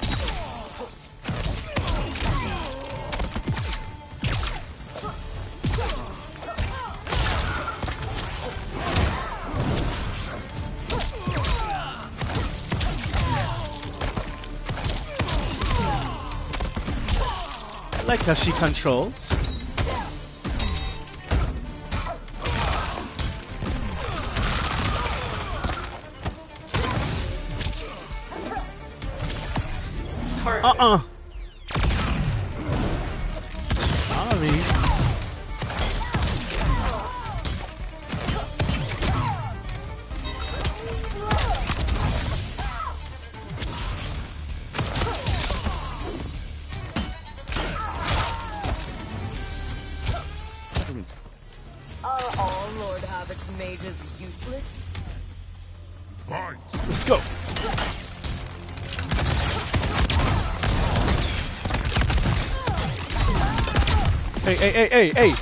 Speaker 1: I like how she controls. Sorry.
Speaker 15: Are all Lord Havoc's mages useless?
Speaker 6: Fight.
Speaker 1: Let's go. Hey.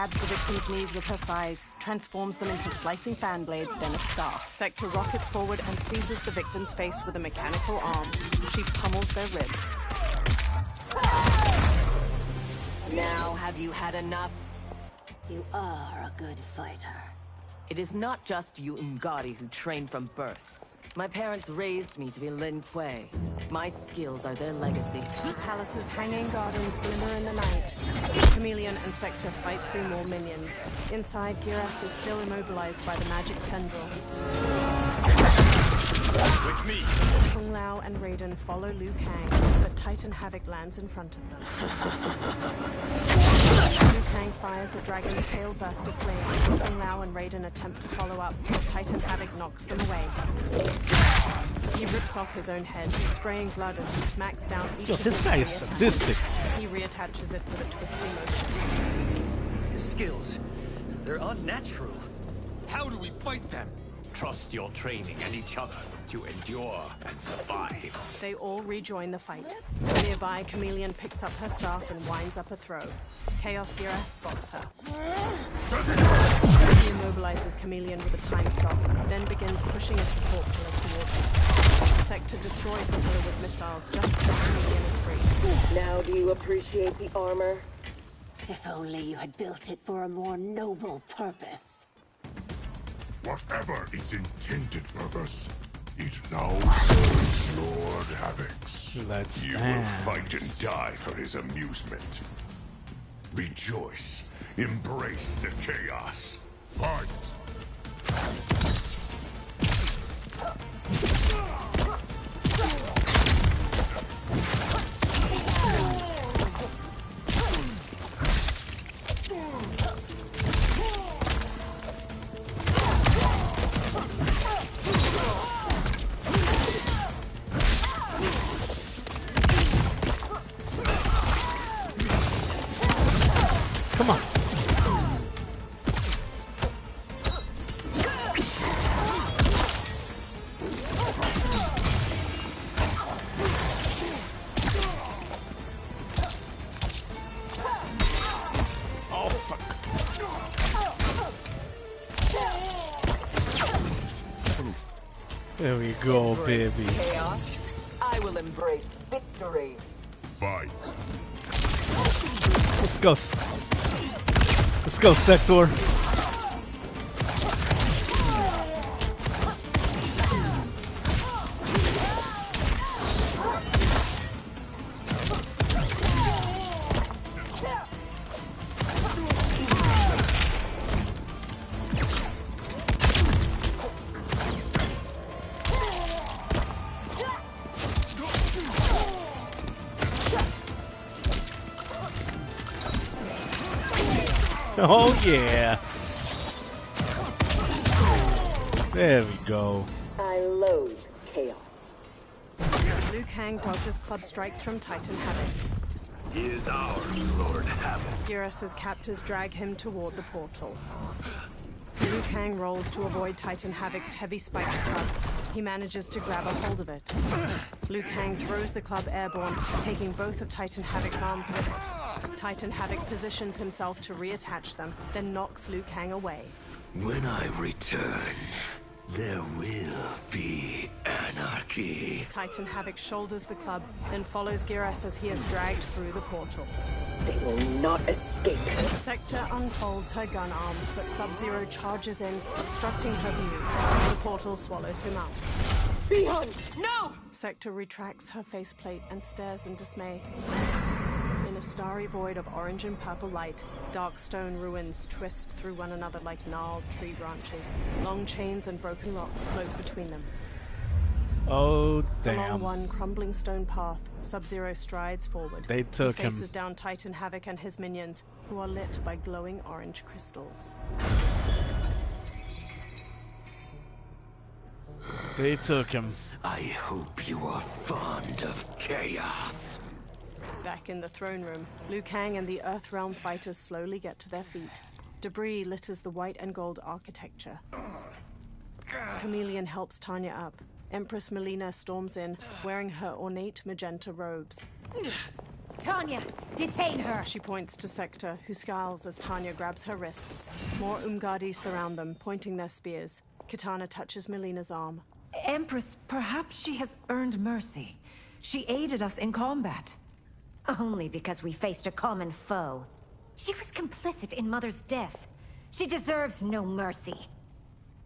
Speaker 3: grabs the victim's knees with her size, transforms them into slicing fan blades, then a star. Sector rockets forward and seizes the victim's face with a mechanical arm. She pummels their ribs.
Speaker 15: Now have you had enough?
Speaker 17: You are a good fighter.
Speaker 15: It is not just you Ungari who train from birth. My parents raised me to be Lin Kuei. My skills are their legacy.
Speaker 3: Palace's hanging gardens glimmer in the night. Chameleon and Sector fight through more minions. Inside, Giras is still immobilized by the magic tendrils.
Speaker 13: With me!
Speaker 3: Kung Lao and Raiden follow Liu Kang, but Titan Havoc lands in front of them. Liu Kang fires a dragon's tail burst of flame. Kung Lao and Raiden attempt to follow up, but Titan Havoc knocks them away. He rips off his own head, spraying blood as he smacks down each of
Speaker 1: this
Speaker 3: his
Speaker 1: guy is
Speaker 3: three
Speaker 1: sadistic.
Speaker 3: attacks. He reattaches it with a twisty motion.
Speaker 7: His skills, they're unnatural.
Speaker 11: How do we fight them?
Speaker 16: Trust your training and each other to endure and survive.
Speaker 3: They all rejoin the fight. Nearby, Chameleon picks up her staff and winds up a throw. Chaos Giras spots her. He immobilizes Chameleon with a time stop, then begins pushing a support pillar towards her. Sector destroys the pillar with missiles just as Chameleon is free.
Speaker 5: Now do you appreciate the armor?
Speaker 17: If only you had built it for a more noble purpose.
Speaker 6: Whatever its intended purpose, it now serves Lord Havoc's.
Speaker 1: Let's
Speaker 6: You will fight and die for his amusement. Rejoice. Embrace the chaos. Fight!
Speaker 1: Come on. Oh, fuck. There we go, baby.
Speaker 5: Chaos. I will embrace victory.
Speaker 6: Fight.
Speaker 1: Let's go. Let's go, Sector. Oh yeah. There we go.
Speaker 5: I loathe chaos.
Speaker 3: Liu Kang dodges club strikes from Titan Havoc.
Speaker 11: He is ours, Lord Havoc.
Speaker 3: Giras' captors drag him toward the portal. Liu Kang rolls to avoid Titan Havoc's heavy spiked club. He manages to grab a hold of it. Liu Kang throws the club airborne, taking both of Titan Havoc's arms with it. Titan Havoc positions himself to reattach them, then knocks Liu Kang away.
Speaker 11: When I return, there will be anarchy.
Speaker 3: Titan Havoc shoulders the club, then follows Giras as he is dragged through the portal.
Speaker 5: They will not escape.
Speaker 3: Sector unfolds her gun arms, but Sub-Zero charges in, obstructing her view. The portal swallows him up.
Speaker 5: Beyond! No!
Speaker 3: Sector retracts her faceplate and stares in dismay. In a starry void of orange and purple light, dark stone ruins twist through one another like gnarled tree branches. Long chains and broken rocks float between them.
Speaker 1: Oh, damn.
Speaker 3: Along one crumbling stone path, Sub-Zero strides forward.
Speaker 1: They took
Speaker 3: he
Speaker 1: him.
Speaker 3: faces down Titan Havoc and his minions, who are lit by glowing orange crystals.
Speaker 1: They took him.
Speaker 11: I hope you are fond of chaos.
Speaker 3: Back in the throne room, Liu Kang and the Earthrealm fighters slowly get to their feet. Debris litters the white and gold architecture. Chameleon helps Tanya up. Empress Melina storms in, wearing her ornate magenta robes.
Speaker 17: Tanya, detain her!
Speaker 3: She points to Sector, who scowls as Tanya grabs her wrists. More Umgadi surround them, pointing their spears. Kitana touches Melina's arm.
Speaker 4: Empress, perhaps she has earned mercy. She aided us in combat.
Speaker 10: Only because we faced a common foe. She was complicit in Mother's death. She deserves no mercy.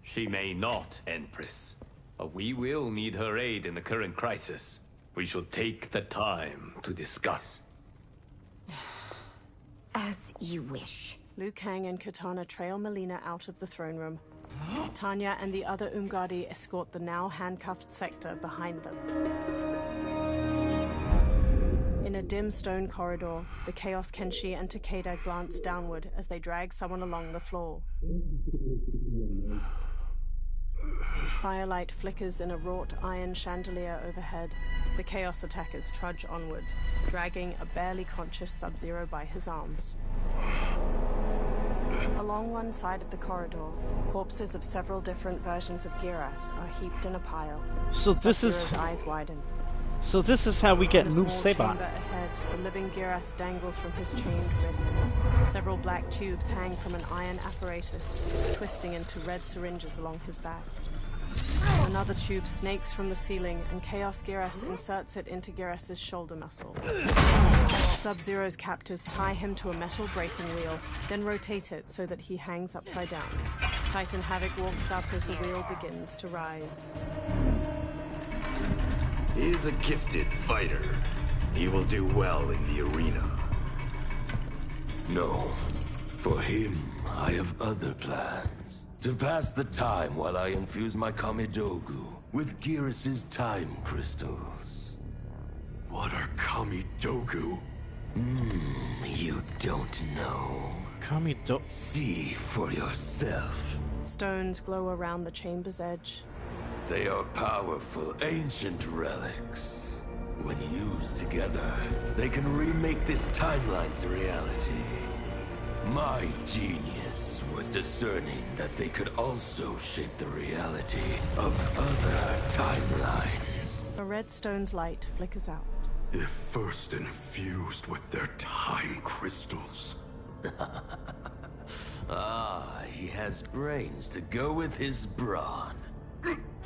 Speaker 16: She may not, Empress. But we will need her aid in the current crisis. We should take the time to discuss.
Speaker 10: As you wish.
Speaker 3: Liu Kang and Kitana trail Melina out of the throne room. Tanya and the other Umgadi escort the now handcuffed Sector behind them. In a dim stone corridor, the Chaos Kenshi and Takeda glance downward as they drag someone along the floor. Firelight flickers in a wrought iron chandelier overhead. The Chaos attackers trudge onward, dragging a barely conscious Sub-Zero by his arms. Along one side of the corridor, corpses of several different versions of Geras are heaped in a pile.
Speaker 1: So this is...
Speaker 3: Sub-Zero's eyes widen.
Speaker 1: So this is how we get Noob
Speaker 3: Saban.
Speaker 1: Saban.
Speaker 3: Ahead, the living Geras dangles from his chained wrists. Several black tubes hang from an iron apparatus, twisting into red syringes along his back. Another tube snakes from the ceiling, and Chaos Geras inserts it into Geras's shoulder muscle. Sub-Zero's captors tie him to a metal braking wheel, then rotate it so that he hangs upside down. Titan Havoc walks up as the wheel begins to rise.
Speaker 11: He is a gifted fighter. He will do well in the arena.
Speaker 13: No. For him, I have other plans. To pass the time while I infuse my Kamidogu with Geras' time crystals.
Speaker 6: What are Kamidogu?
Speaker 13: You don't know.
Speaker 1: Kamidogu?
Speaker 13: See for yourself.
Speaker 3: Stones glow around the chamber's edge.
Speaker 13: They are powerful, ancient relics. When used together, they can remake this timeline's reality. My genius was discerning that they could also shape the reality of other timelines.
Speaker 3: A red stone's light flickers out.
Speaker 6: If first infused with their time crystals.
Speaker 13: He has brains to go with his brawn.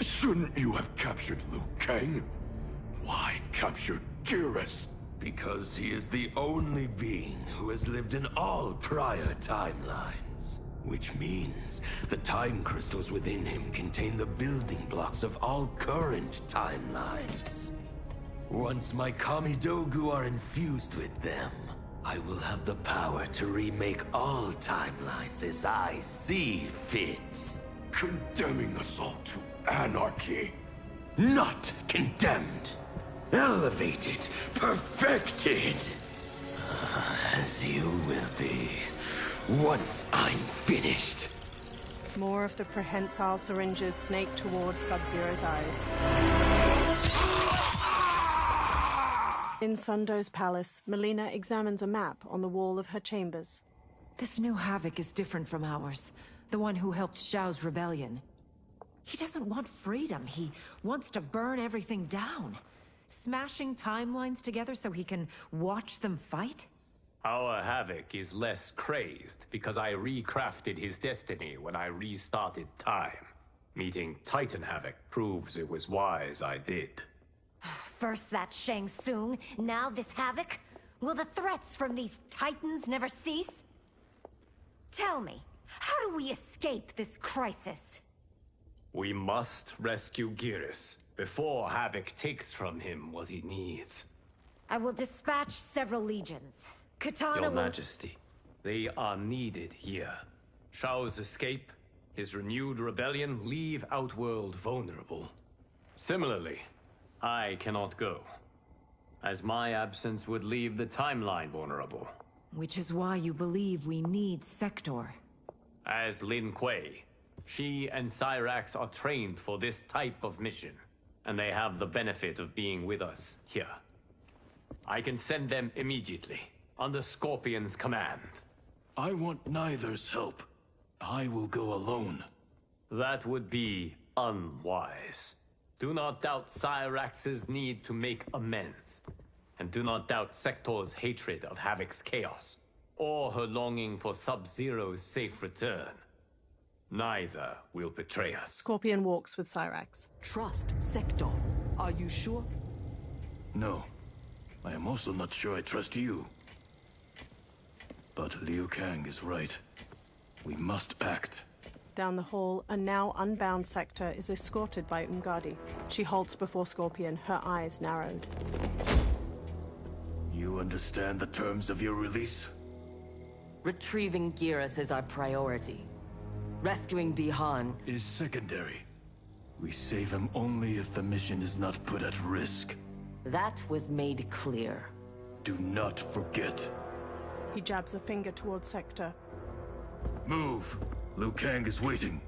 Speaker 6: Shouldn't you have captured Liu Kang? Why capture Geras?
Speaker 13: Because he is the only being who has lived in all prior timelines. Which means the time crystals within him contain the building blocks of all current timelines. Once my Kamidogu are infused with them, I will have the power to remake all timelines as I see fit.
Speaker 6: Condemning us all to anarchy.
Speaker 13: Not condemned. Elevated. Perfected. As you will be. Once I'm finished.
Speaker 3: More of the prehensile syringes snake toward Sub-Zero's eyes. In Sundo's palace, Melina examines a map on the wall of her chambers.
Speaker 4: This new Havoc is different from ours. The one who helped Xiao's rebellion. He doesn't want freedom. He wants to burn everything down. Smashing timelines together so he can watch them fight?
Speaker 16: Our Havoc is less crazed because I recrafted his destiny when I restarted time. Meeting Titan Havoc proves it was wise I did.
Speaker 10: First that Shang Tsung, now this Havoc? Will the threats from these Titans never cease? Tell me, how do we escape this crisis?
Speaker 16: We must rescue Geras before Havoc takes from him what he needs.
Speaker 10: I will dispatch several legions. Kitana
Speaker 16: Your
Speaker 10: will...
Speaker 16: Majesty, they are needed here. Shao's escape, his renewed rebellion leave Outworld vulnerable. Similarly, I cannot go, as my absence would leave the timeline vulnerable.
Speaker 4: Which is why you believe we need Sector.
Speaker 16: As Lin Kuei, she and Cyrax are trained for this type of mission, and they have the benefit of being with us here. I can send them immediately, under Scorpion's command.
Speaker 13: I want neither's help. I will go alone.
Speaker 16: That would be unwise. Do not doubt Cyrax's need to make amends. and do not doubt Sector's hatred of Havoc's chaos, or her longing for Sub-Zero's safe return. Neither will betray us.
Speaker 3: Scorpion walks with Cyrax.
Speaker 5: Trust Sector. Are you sure?
Speaker 13: No. I am also not sure I trust you. But Liu Kang is right. We must act.
Speaker 3: Down the hall, a now unbound Sector is escorted by Umgadi. She halts before Scorpion, her eyes narrowed.
Speaker 13: You understand the terms of your release?
Speaker 15: Retrieving Geras is our priority. Rescuing Bihan
Speaker 13: is secondary. We save him only if the mission is not put at risk.
Speaker 15: That was made clear.
Speaker 13: Do not forget.
Speaker 3: He jabs a finger towards Sector.
Speaker 13: Move! Liu Kang is waiting.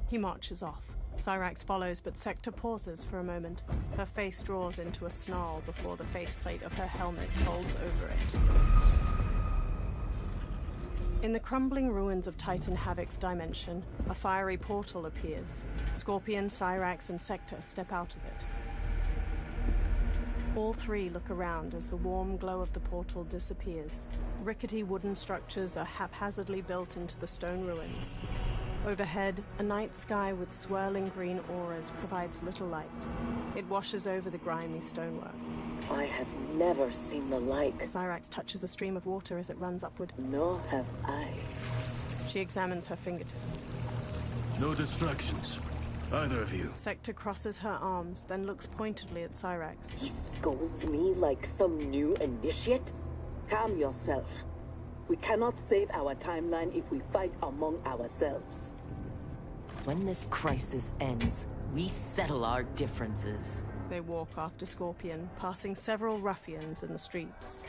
Speaker 3: He marches off. Cyrax follows, but Sector pauses for a moment. Her face draws into a snarl before the faceplate of her helmet folds over it. In the crumbling ruins of Titan Havoc's dimension, a fiery portal appears. Scorpion, Cyrax, and Sector step out of it. All three look around as the warm glow of the portal disappears. Rickety wooden structures are haphazardly built into the stone ruins. Overhead, a night sky with swirling green auras provides little light. It washes over the grimy stonework.
Speaker 5: I have never seen the like.
Speaker 3: Cyrax touches a stream of water as it runs upward.
Speaker 5: Nor have I.
Speaker 3: She examines her fingertips.
Speaker 13: No distractions. Either of you.
Speaker 3: Sector crosses her arms, then looks pointedly at Cyrax.
Speaker 5: He scolds me like some new initiate? Calm yourself. We cannot save our timeline if we fight among ourselves.
Speaker 15: When this crisis ends, we settle our differences.
Speaker 3: They walk after Scorpion, passing several ruffians in the streets.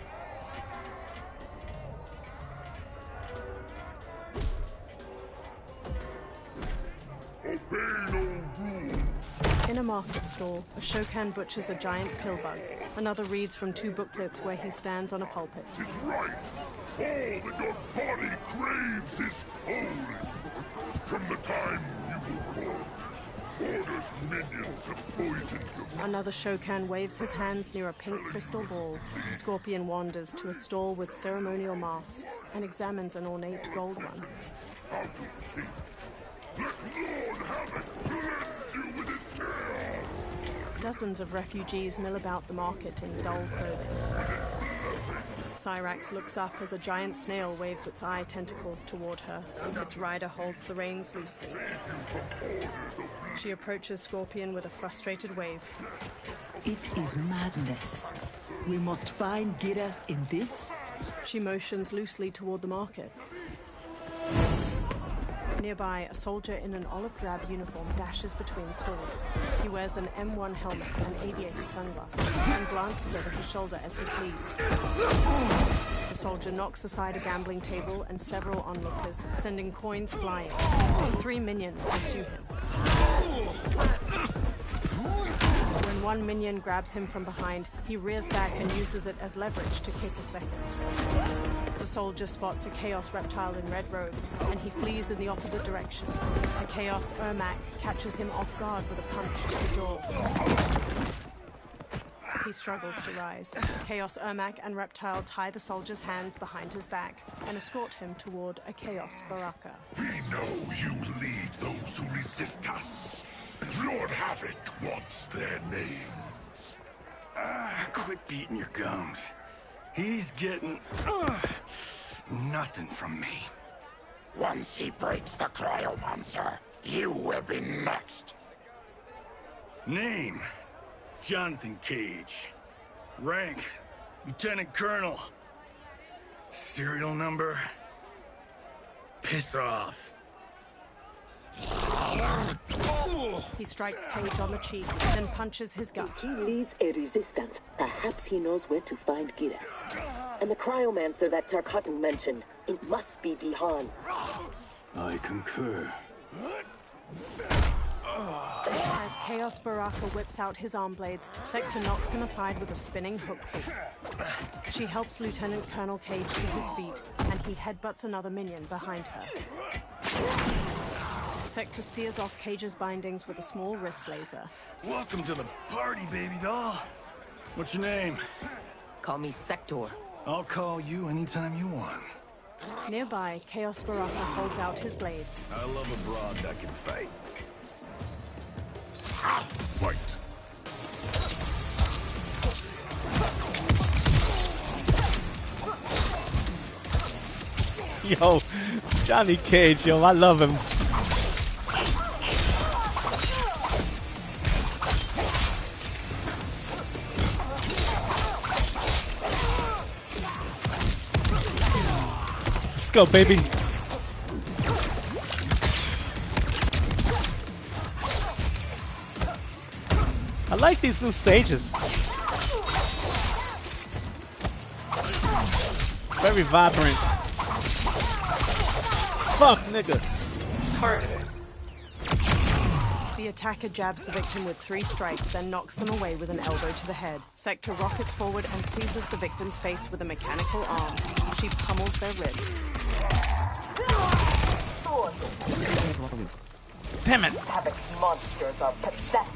Speaker 6: Obey no rules.
Speaker 3: In a market stall, a Shokan butchers a giant pillbug. Another reads from two booklets where he stands on a pulpit.
Speaker 6: Is right. All that your body craves is holy. From the time you were born, Order's minions have poisoned your...
Speaker 3: Another Shokan waves his hands near a pink crystal ball. Scorpion wanders to a stall with ceremonial masks and examines an ornate gold one.
Speaker 6: Out of the let Lord Havoc cleanse you with his chaos!
Speaker 3: Dozens of refugees mill about the market in dull clothing. Cyrax looks up as a giant snail waves its eye tentacles toward her. Its rider holds the reins loosely. She approaches Scorpion with a frustrated wave.
Speaker 5: It is madness. We must find Geras in this.
Speaker 3: She motions loosely toward the market. Nearby, a soldier in an olive-drab uniform dashes between stalls. He wears an M1 helmet and aviator sunglasses, and glances over his shoulder as he flees. The soldier knocks aside a gambling table and several onlookers, sending coins flying. 3 minions pursue him. When one minion grabs him from behind, he rears back and uses it as leverage to kick a second. The soldier spots a Chaos reptile in red robes, and he flees in the opposite direction. A Chaos Ermac catches him off guard with a punch to the jaw. He struggles to rise. Chaos Ermac and Reptile tie the soldier's hands behind his back and escort him toward a Chaos Baraka.
Speaker 6: We know you lead those who resist us. Lord Havoc wants their names.
Speaker 11: Quit beating your gums. He's getting nothing from me.
Speaker 6: Once he breaks the cryomancer, you will be next.
Speaker 11: Name: Jonathan Cage. Rank: Lieutenant Colonel. Serial number: piss off.
Speaker 3: He strikes Cage on the cheek, then punches his gut.
Speaker 5: He leads a resistance. Perhaps he knows where to find Geras. And the cryomancer that Tarkatan mentioned, it must be Bihan.
Speaker 13: I concur.
Speaker 3: As Chaos Baraka whips out his arm blades, Sector knocks him aside with a spinning hook kick. She helps Lieutenant Colonel Cage to his feet, and he headbutts another minion behind her. Sector sears off Cage's bindings with a small wrist laser.
Speaker 11: Welcome to the party, baby doll.
Speaker 8: What's your name?
Speaker 15: Call me Sector.
Speaker 8: I'll call you anytime you want.
Speaker 3: Nearby, Khaos Baraka holds out his blades.
Speaker 11: I love a broad that can fight.
Speaker 6: Fight.
Speaker 1: Yo, Johnny Cage, yo, I love him. Let's go, baby. I like these new stages. Very vibrant. Fuck, nigga.
Speaker 3: The attacker jabs the victim with 3 strikes, then knocks them away with an elbow to the head. Sector rockets forward and seizes the victim's face with a mechanical arm. She pummels their ribs.
Speaker 1: Damn it!
Speaker 5: Havoc monsters are pathetic.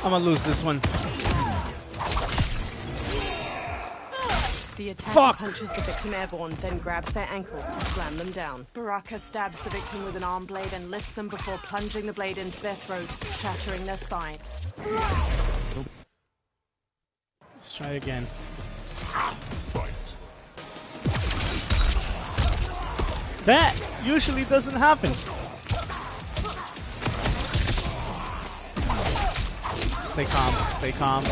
Speaker 1: I'm gonna lose this one.
Speaker 3: The attacker punches the victim airborne, then grabs their ankles to slam them down. Baraka stabs the victim with an arm blade and lifts them before plunging the blade into their throat, shattering their spine.
Speaker 1: Let's try again. That usually doesn't happen. Stay calm, stay calm.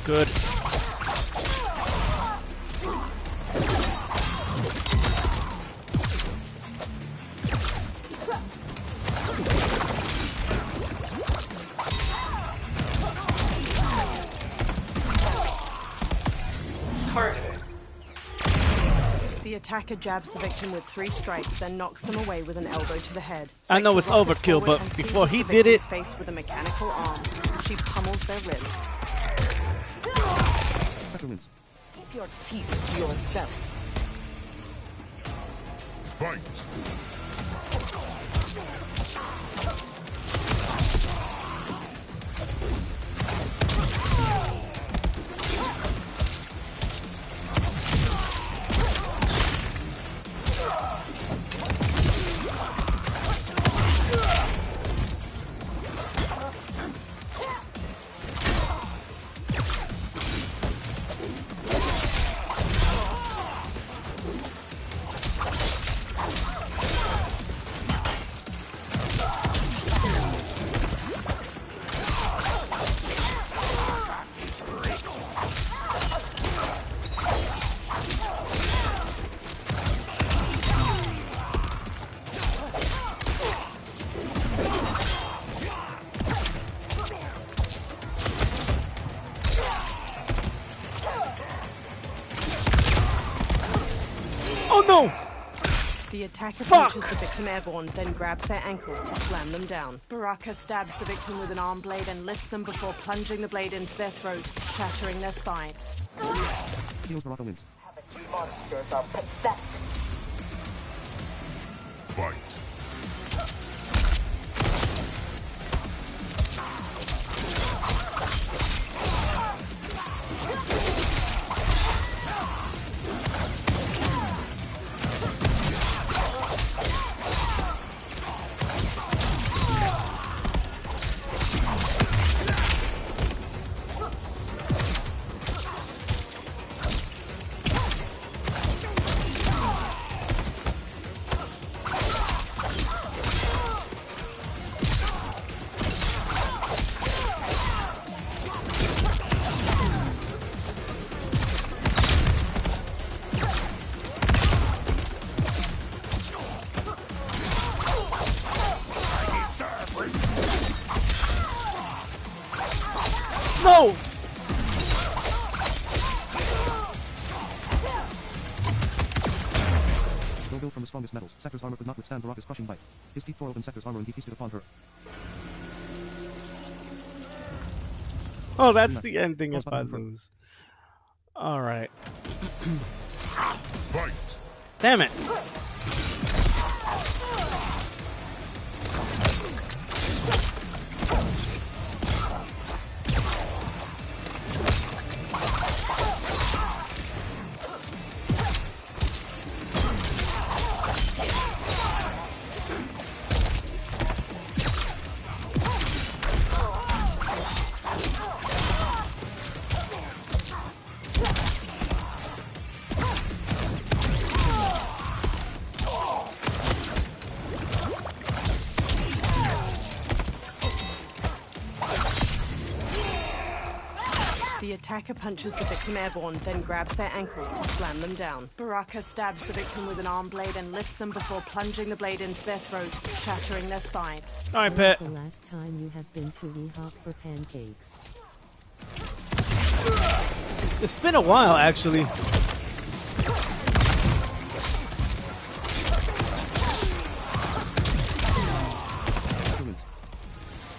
Speaker 1: Good.
Speaker 3: The attacker jabs the victim with 3 strikes, then knocks them away with an elbow to the head.
Speaker 1: I know it's
Speaker 3: Sector rockets
Speaker 1: overkill,
Speaker 3: forward
Speaker 1: but
Speaker 3: and
Speaker 1: before
Speaker 3: seizes
Speaker 1: he
Speaker 3: the
Speaker 1: did it,
Speaker 3: victim's face with a mechanical arm. She pummels their ribs.
Speaker 5: Keep your teeth to yourself.
Speaker 6: Fight.
Speaker 1: Oh no!
Speaker 3: The attacker
Speaker 1: Fuck!
Speaker 3: punches the victim airborne, then grabs their ankles to slam them down. Baraka stabs the victim with an arm blade and lifts them before plunging the blade into their throat, shattering their spine.
Speaker 2: Khaos Baraka wins.
Speaker 5: Monsters are pathetic.
Speaker 6: Fight.
Speaker 1: No!
Speaker 2: Though built from the strongest metals, Sector's armor could not withstand Baraka's crushing bite. His teeth tore open Sector's armor and he feasted upon her.
Speaker 1: Oh, that's the ending if I lose. Alright.
Speaker 6: Fight!
Speaker 1: Damn it!
Speaker 3: The attacker punches the victim airborne, then grabs their ankles to slam them down. Baraka stabs the victim with an arm blade and lifts them before plunging the blade into their throat, shattering their spine.
Speaker 1: Alright, Pet.
Speaker 14: The last time you have been to IHOP for pancakes.
Speaker 1: It's been a while, actually.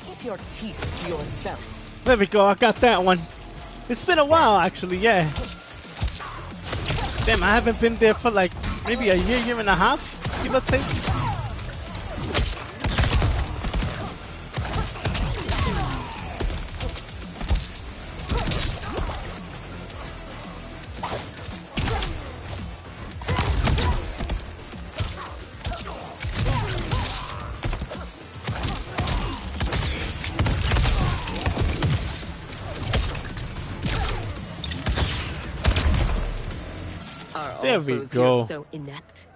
Speaker 15: Keep your teeth to yourself.
Speaker 1: There we go, I got that one. It's been a while, actually, yeah. Damn, I haven't been there for like maybe a year and a half, give or take. There we go.
Speaker 15: So inept.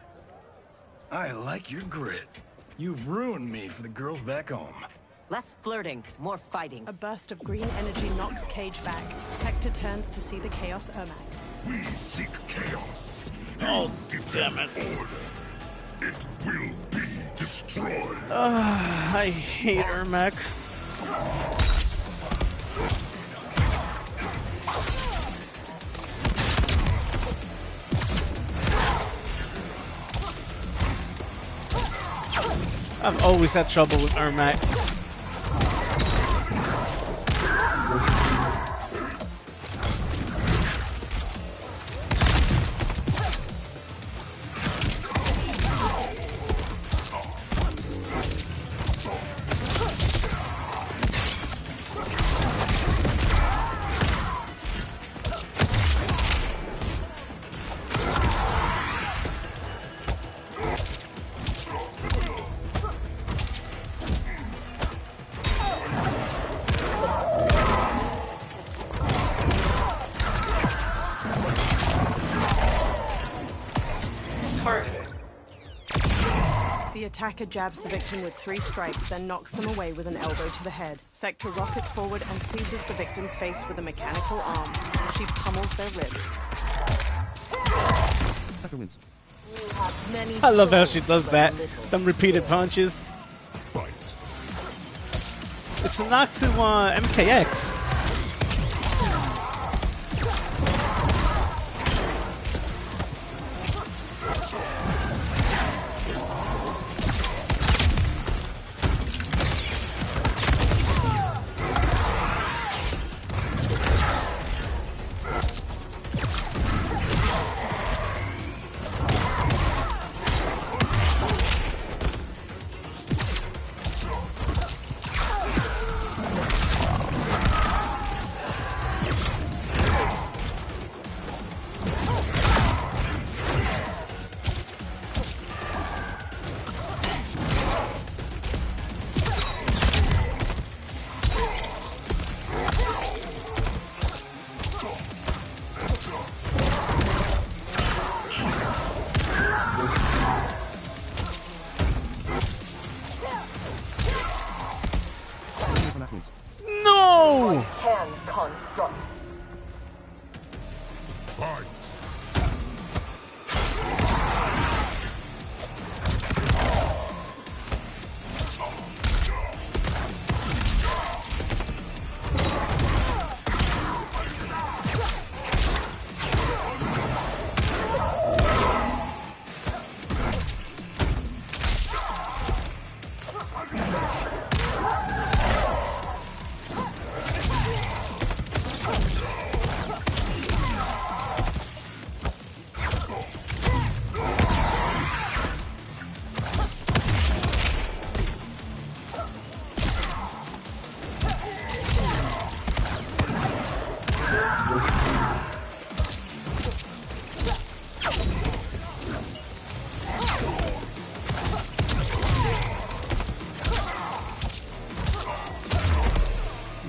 Speaker 8: I like your grit. You've ruined me for the girls back home.
Speaker 15: Less flirting, more fighting.
Speaker 3: A burst of green energy knocks Cage back. Sector turns to see the Chaos Ermac.
Speaker 6: We seek chaos.
Speaker 1: Oh, damn it.
Speaker 6: Order. It will be destroyed.
Speaker 1: I hate Ermac. I've always had trouble with Ermac.
Speaker 3: The attacker jabs the victim with 3 strikes, then knocks them away with an elbow to the head. Sector rockets forward and seizes the victim's face with a mechanical arm. She pummels their ribs.
Speaker 2: Sector wins.
Speaker 1: I love how she does that. Them repeated punches.
Speaker 6: Fight.
Speaker 1: It's a knock to MKX. No!
Speaker 15: Hand construct.
Speaker 6: Fight.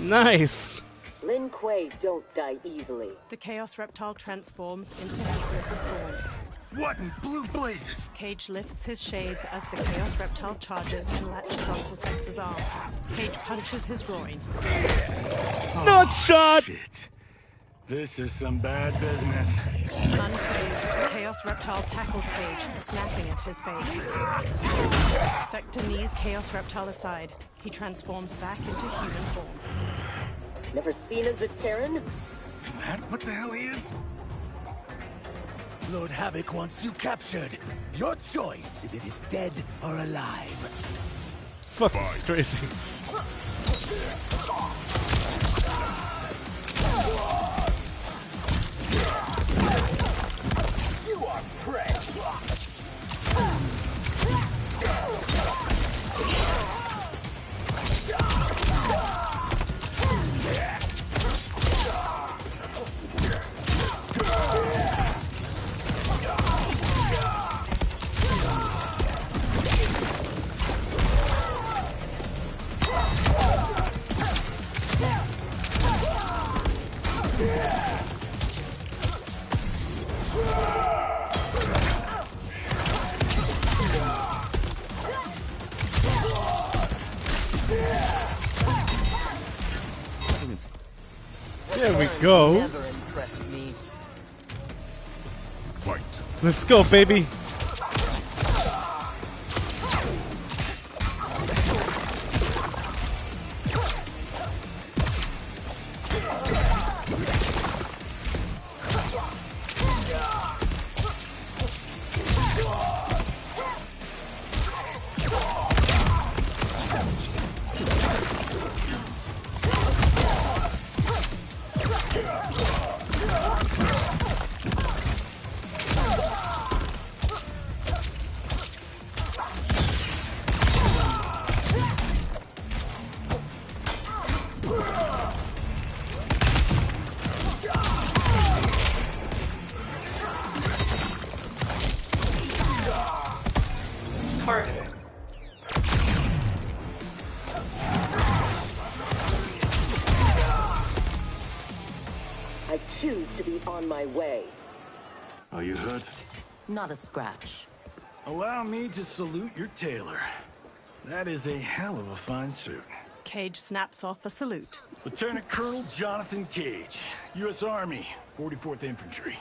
Speaker 1: Nice.
Speaker 15: Lin Kuei don't die easily.
Speaker 3: The Chaos Reptile transforms into Essence of Thorn.
Speaker 11: What in blue blazes?
Speaker 3: Cage lifts his shades as the Chaos Reptile charges and latches onto Sector's arm. Cage punches his groin.
Speaker 1: Not shot!
Speaker 8: Shit. This is some bad business.
Speaker 3: Unfazed, Chaos Reptile tackles Cage, snapping at his face. Sector knees Chaos Reptile aside. He transforms back into human form.
Speaker 15: Never seen a Zaterran?
Speaker 11: Is that what the hell he is? Lord Havoc wants you captured. Your choice if it is dead or alive.
Speaker 1: Fuck, this is crazy.
Speaker 11: You are prey.
Speaker 1: There we go.
Speaker 15: Never impressed me.
Speaker 6: Fight.
Speaker 1: Let's go, baby.
Speaker 15: I choose to be on my way.
Speaker 8: Are you hurt?
Speaker 15: Not a scratch.
Speaker 8: Allow me to salute your tailor. That is a hell of a fine suit.
Speaker 3: Cage snaps off a salute.
Speaker 8: Lieutenant Colonel Jonathan Cage, U.S. Army, 44th Infantry.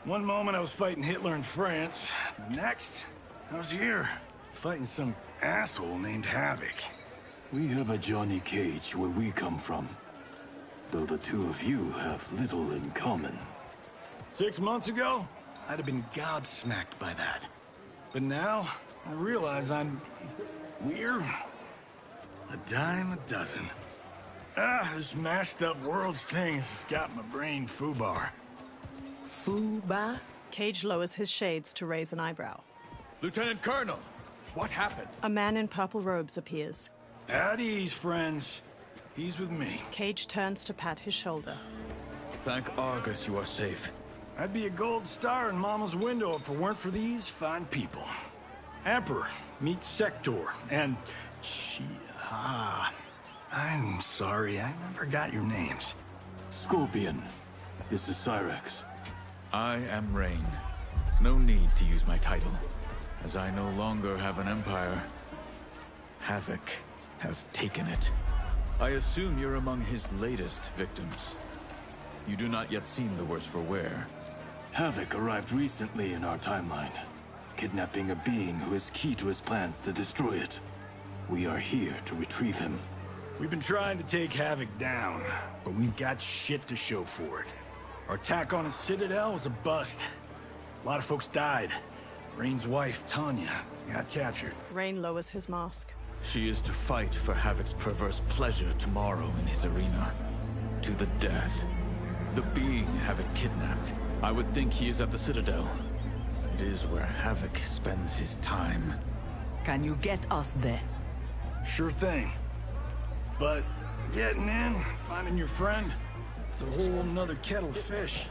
Speaker 8: One moment I was fighting Hitler in France. The next, I was here, fighting some asshole named Havoc.
Speaker 13: We have a Johnny Cage where we come from. Though the two of you have little in common.
Speaker 8: 6 months ago, I'd have been gobsmacked by that. But now, I realize I'm weird. A dime a dozen. This mashed up worlds thing has got my brain foobar.
Speaker 15: Foobar?
Speaker 3: Cage lowers his shades to raise an eyebrow.
Speaker 11: Lieutenant Colonel, what happened?
Speaker 3: A man in purple robes appears.
Speaker 8: At ease, friends. He's with me.
Speaker 3: Cage turns to pat his shoulder.
Speaker 11: Thank Argus you are safe.
Speaker 8: I'd be a gold star in Mama's window if it weren't for these fine people. Emperor, meet Sector, and... I'm sorry, I never got your names.
Speaker 13: Scorpion, this is Cyrax.
Speaker 18: I am Rain. No need to use my title, as I no longer have an empire. Havoc has taken it. I assume you're among his latest victims. You do not yet seem the worse for wear.
Speaker 13: Havoc arrived recently in our timeline, kidnapping a being who is key to his plans to destroy it. We are here to retrieve him.
Speaker 8: We've been trying to take Havoc down, but we've got shit to show for it. Our attack on his citadel was a bust. A lot of folks died. Rain's wife, Tanya, got captured.
Speaker 3: Rain lowers his mask.
Speaker 18: She is to fight for Havoc's perverse pleasure tomorrow in his arena. To the death. The being Havoc kidnapped. I would think he is at the Citadel. It is where Havoc spends his time.
Speaker 15: Can you get us there?
Speaker 8: Sure thing. But getting in, finding your friend, it's a whole nother kettle of fish.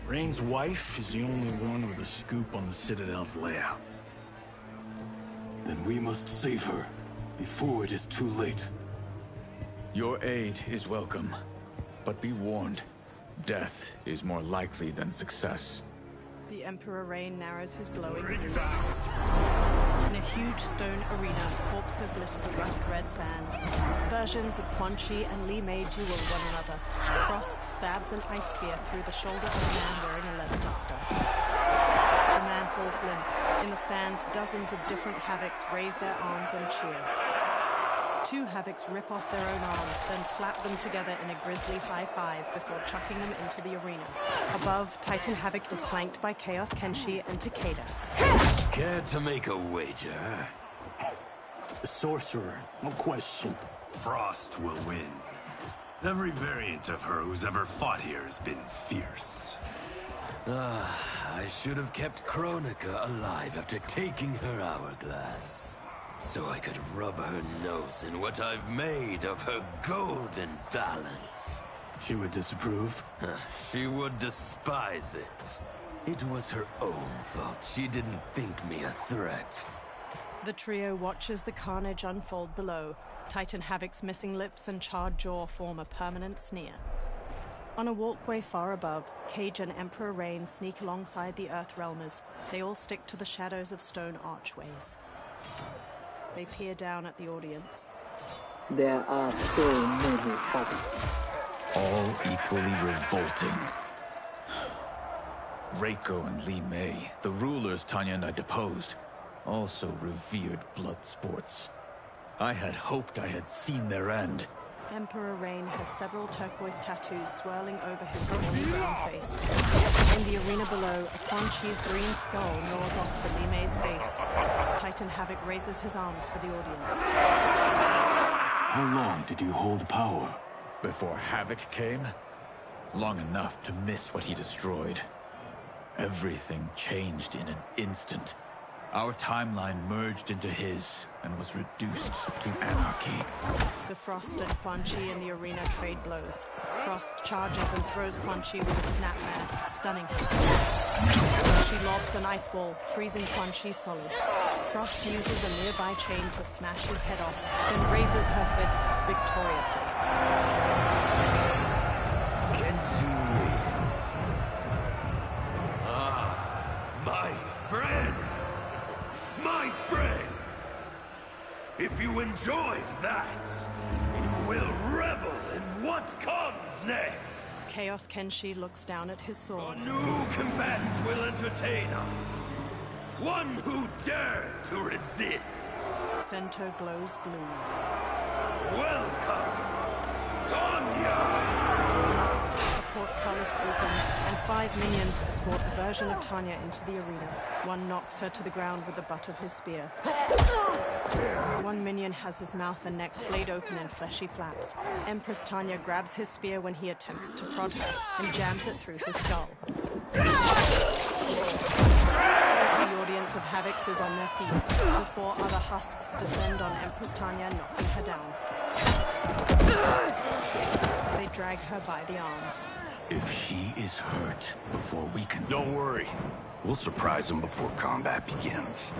Speaker 8: Rain's wife is the only one with a scoop on the Citadel's layout.
Speaker 13: Then we must save her, before it is too late.
Speaker 18: Your aid is welcome, but be warned, death is more likely than success.
Speaker 3: The Emperor Rain narrows his glowing blue eyes. In a huge stone arena, corpses litter the rust-red sands. Versions of Quan Chi and Li Mei duel one another. Frost stabs an ice spear through the shoulder of a man wearing a leather duster. The man falls limp. In the stands, dozens of different Havocs raise their arms and cheer. Two Havocs rip off their own arms, then slap them together in a grisly high five before chucking them into the arena. Above, Titan Havoc is flanked by Chaos Kenshi and Takeda.
Speaker 11: Care to make a wager? The sorcerer, no question.
Speaker 6: Frost will win. Every variant of her who's ever fought here has been fierce.
Speaker 11: I should have kept Kronika alive after taking her hourglass. So I could rub her nose in what I've made of her golden balance.
Speaker 13: She would disapprove?
Speaker 11: She would despise it. It was her own fault. She didn't think me a threat.
Speaker 3: The trio watches the carnage unfold below. Titan Havoc's missing lips and charred jaw form a permanent sneer. On a walkway far above, Cage and Emperor Rain sneak alongside the Earthrealmers. They all stick to the shadows of stone archways. They peer down at the audience.
Speaker 5: There are so many Havocs.
Speaker 18: All equally revolting. Reiko and Li Mei, the rulers Tanya and I deposed, also revered blood sports. I had hoped I had seen their end.
Speaker 3: Emperor Rain has several turquoise tattoos swirling over his tawny brown face. In the arena below, a Quan Chi's green skull gnaws off the Li Mei's face. Titan Havoc raises his arms for the audience.
Speaker 13: How long did you hold power?
Speaker 18: Before Havoc came? Long enough to miss what he destroyed. Everything changed in an instant. Our timeline merged into his and was reduced to anarchy.
Speaker 3: The Frost and Quan Chi in the arena trade blows. Frost charges and throws Quan Chi with a snapmare, stunning him. She lobs an ice ball, freezing Quan Chi solid. Frost uses a nearby chain to smash his head off, then raises her fists victoriously.
Speaker 11: Kenshi wins. My friend! My friend! If you enjoyed that, you will revel in what comes next.
Speaker 3: Chaos Kenshi looks down at his sword.
Speaker 11: A new combatant will entertain us. One who dared to resist.
Speaker 3: Sento glows blue.
Speaker 11: Welcome, Tanya!
Speaker 3: A portcullis opens, and 5 minions escort a version of Tanya into the arena. One knocks her to the ground with the butt of his spear. One minion has his mouth and neck flayed open in fleshy flaps. Empress Tanya grabs his spear when he attempts to prod her, and jams it through his skull. The audience of Havocs is on their feet. The 4 other husks descend on Empress Tanya, knocking her down. They drag her by the arms.
Speaker 11: If she is hurt before we can...
Speaker 6: Don't worry. We'll surprise him before combat begins.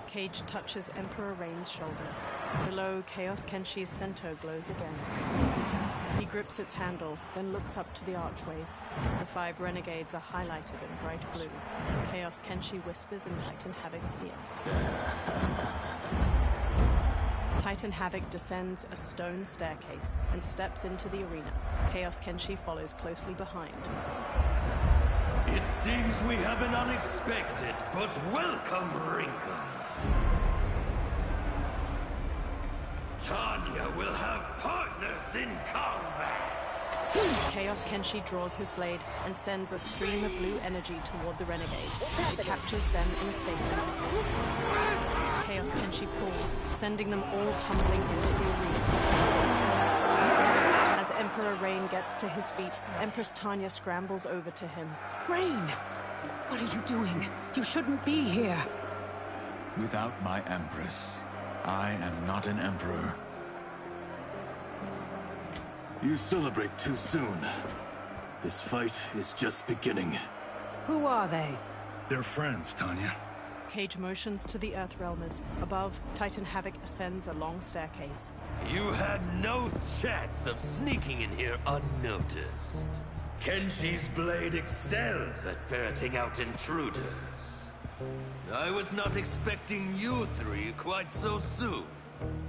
Speaker 3: Cage touches Emperor Rain's shoulder. Below, Chaos Kenshi's center glows again. He grips its handle, then looks up to the archways. The 5 renegades are highlighted in bright blue. Chaos Kenshi whispers in Titan Havoc's ear. Titan Havoc descends a stone staircase and steps into the arena. Chaos Kenshi follows closely behind.
Speaker 11: It seems we have an unexpected but welcome wrinkle. Tanya will have partners in combat.
Speaker 3: Chaos Kenshi draws his blade and sends a stream of blue energy toward the renegades. He captures them in a stasis. Chaos Kenshi pulls, sending them all tumbling into the arena. As Emperor Rain gets to his feet, Empress Tanya scrambles over to him.
Speaker 19: Rain! What are you doing? You shouldn't be here.
Speaker 18: Without my Empress, I am not an Emperor.
Speaker 13: You celebrate too soon. This fight is just beginning.
Speaker 19: Who are they?
Speaker 8: They're friends, Tanya.
Speaker 3: Cage motions to the Earthrealmers. Above, Titan Havoc ascends a long staircase.
Speaker 11: You had no chance of sneaking in here unnoticed. Kenshi's blade excels at ferreting out intruders. I was not expecting you three quite so soon.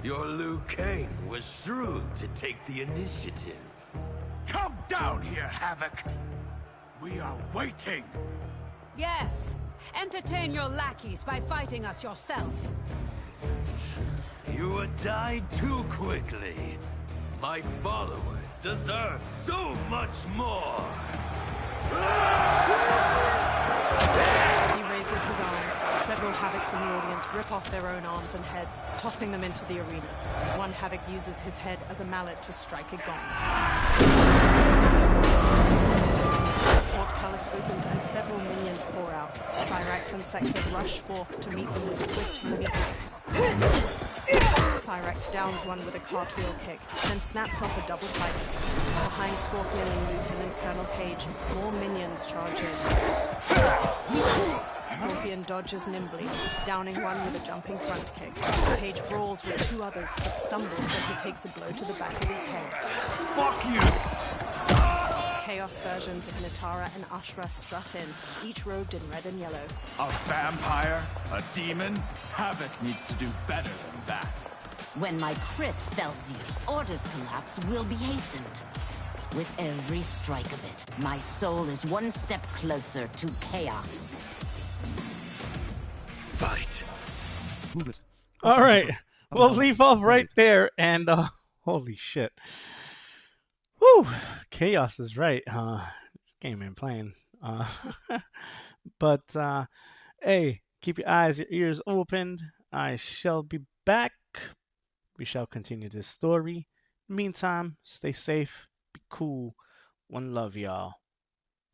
Speaker 11: Your Liu Kang was shrewd to take the initiative.
Speaker 18: Come down here, Havoc! We are waiting!
Speaker 20: Yes! Entertain your lackeys by fighting us yourself.
Speaker 11: You would die too quickly. My followers deserve so much more!
Speaker 3: He raises his arms. Several Havocs in the audience rip off their own arms and heads, tossing them into the arena. One Havoc uses his head as a mallet to strike a gong. Palace opens and several minions pour out. Cyrax and Sector rush forth to meet them with swift, unique kicks. Cyrax downs one with a cartwheel kick, then snaps off a double side kick. Behind Scorpion and Lieutenant Colonel Page, more minions charge in. Scorpion dodges nimbly, downing one with a jumping front kick. Page brawls with two others, but stumbles when he takes a blow to the back of his head.
Speaker 18: Fuck you!
Speaker 3: Chaos versions of Natara and Ashra strut in, each robed in red and yellow.
Speaker 18: A vampire? A demon? Havoc needs to do better than that.
Speaker 17: When my Chris fells you, Order's collapse will be hastened. With every strike of it, my soul is one step closer to chaos.
Speaker 18: Fight.
Speaker 1: All right, we'll leave off right there, and holy shit. Whew, chaos is right. This game ain't playing. But hey, keep your eyes, your ears opened. I shall be back. We shall continue this story. Meantime, stay safe, be cool. One love, y'all.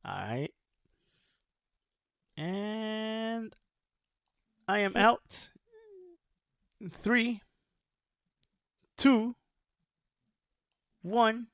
Speaker 1: All right. And I am out. 3, 2, 1.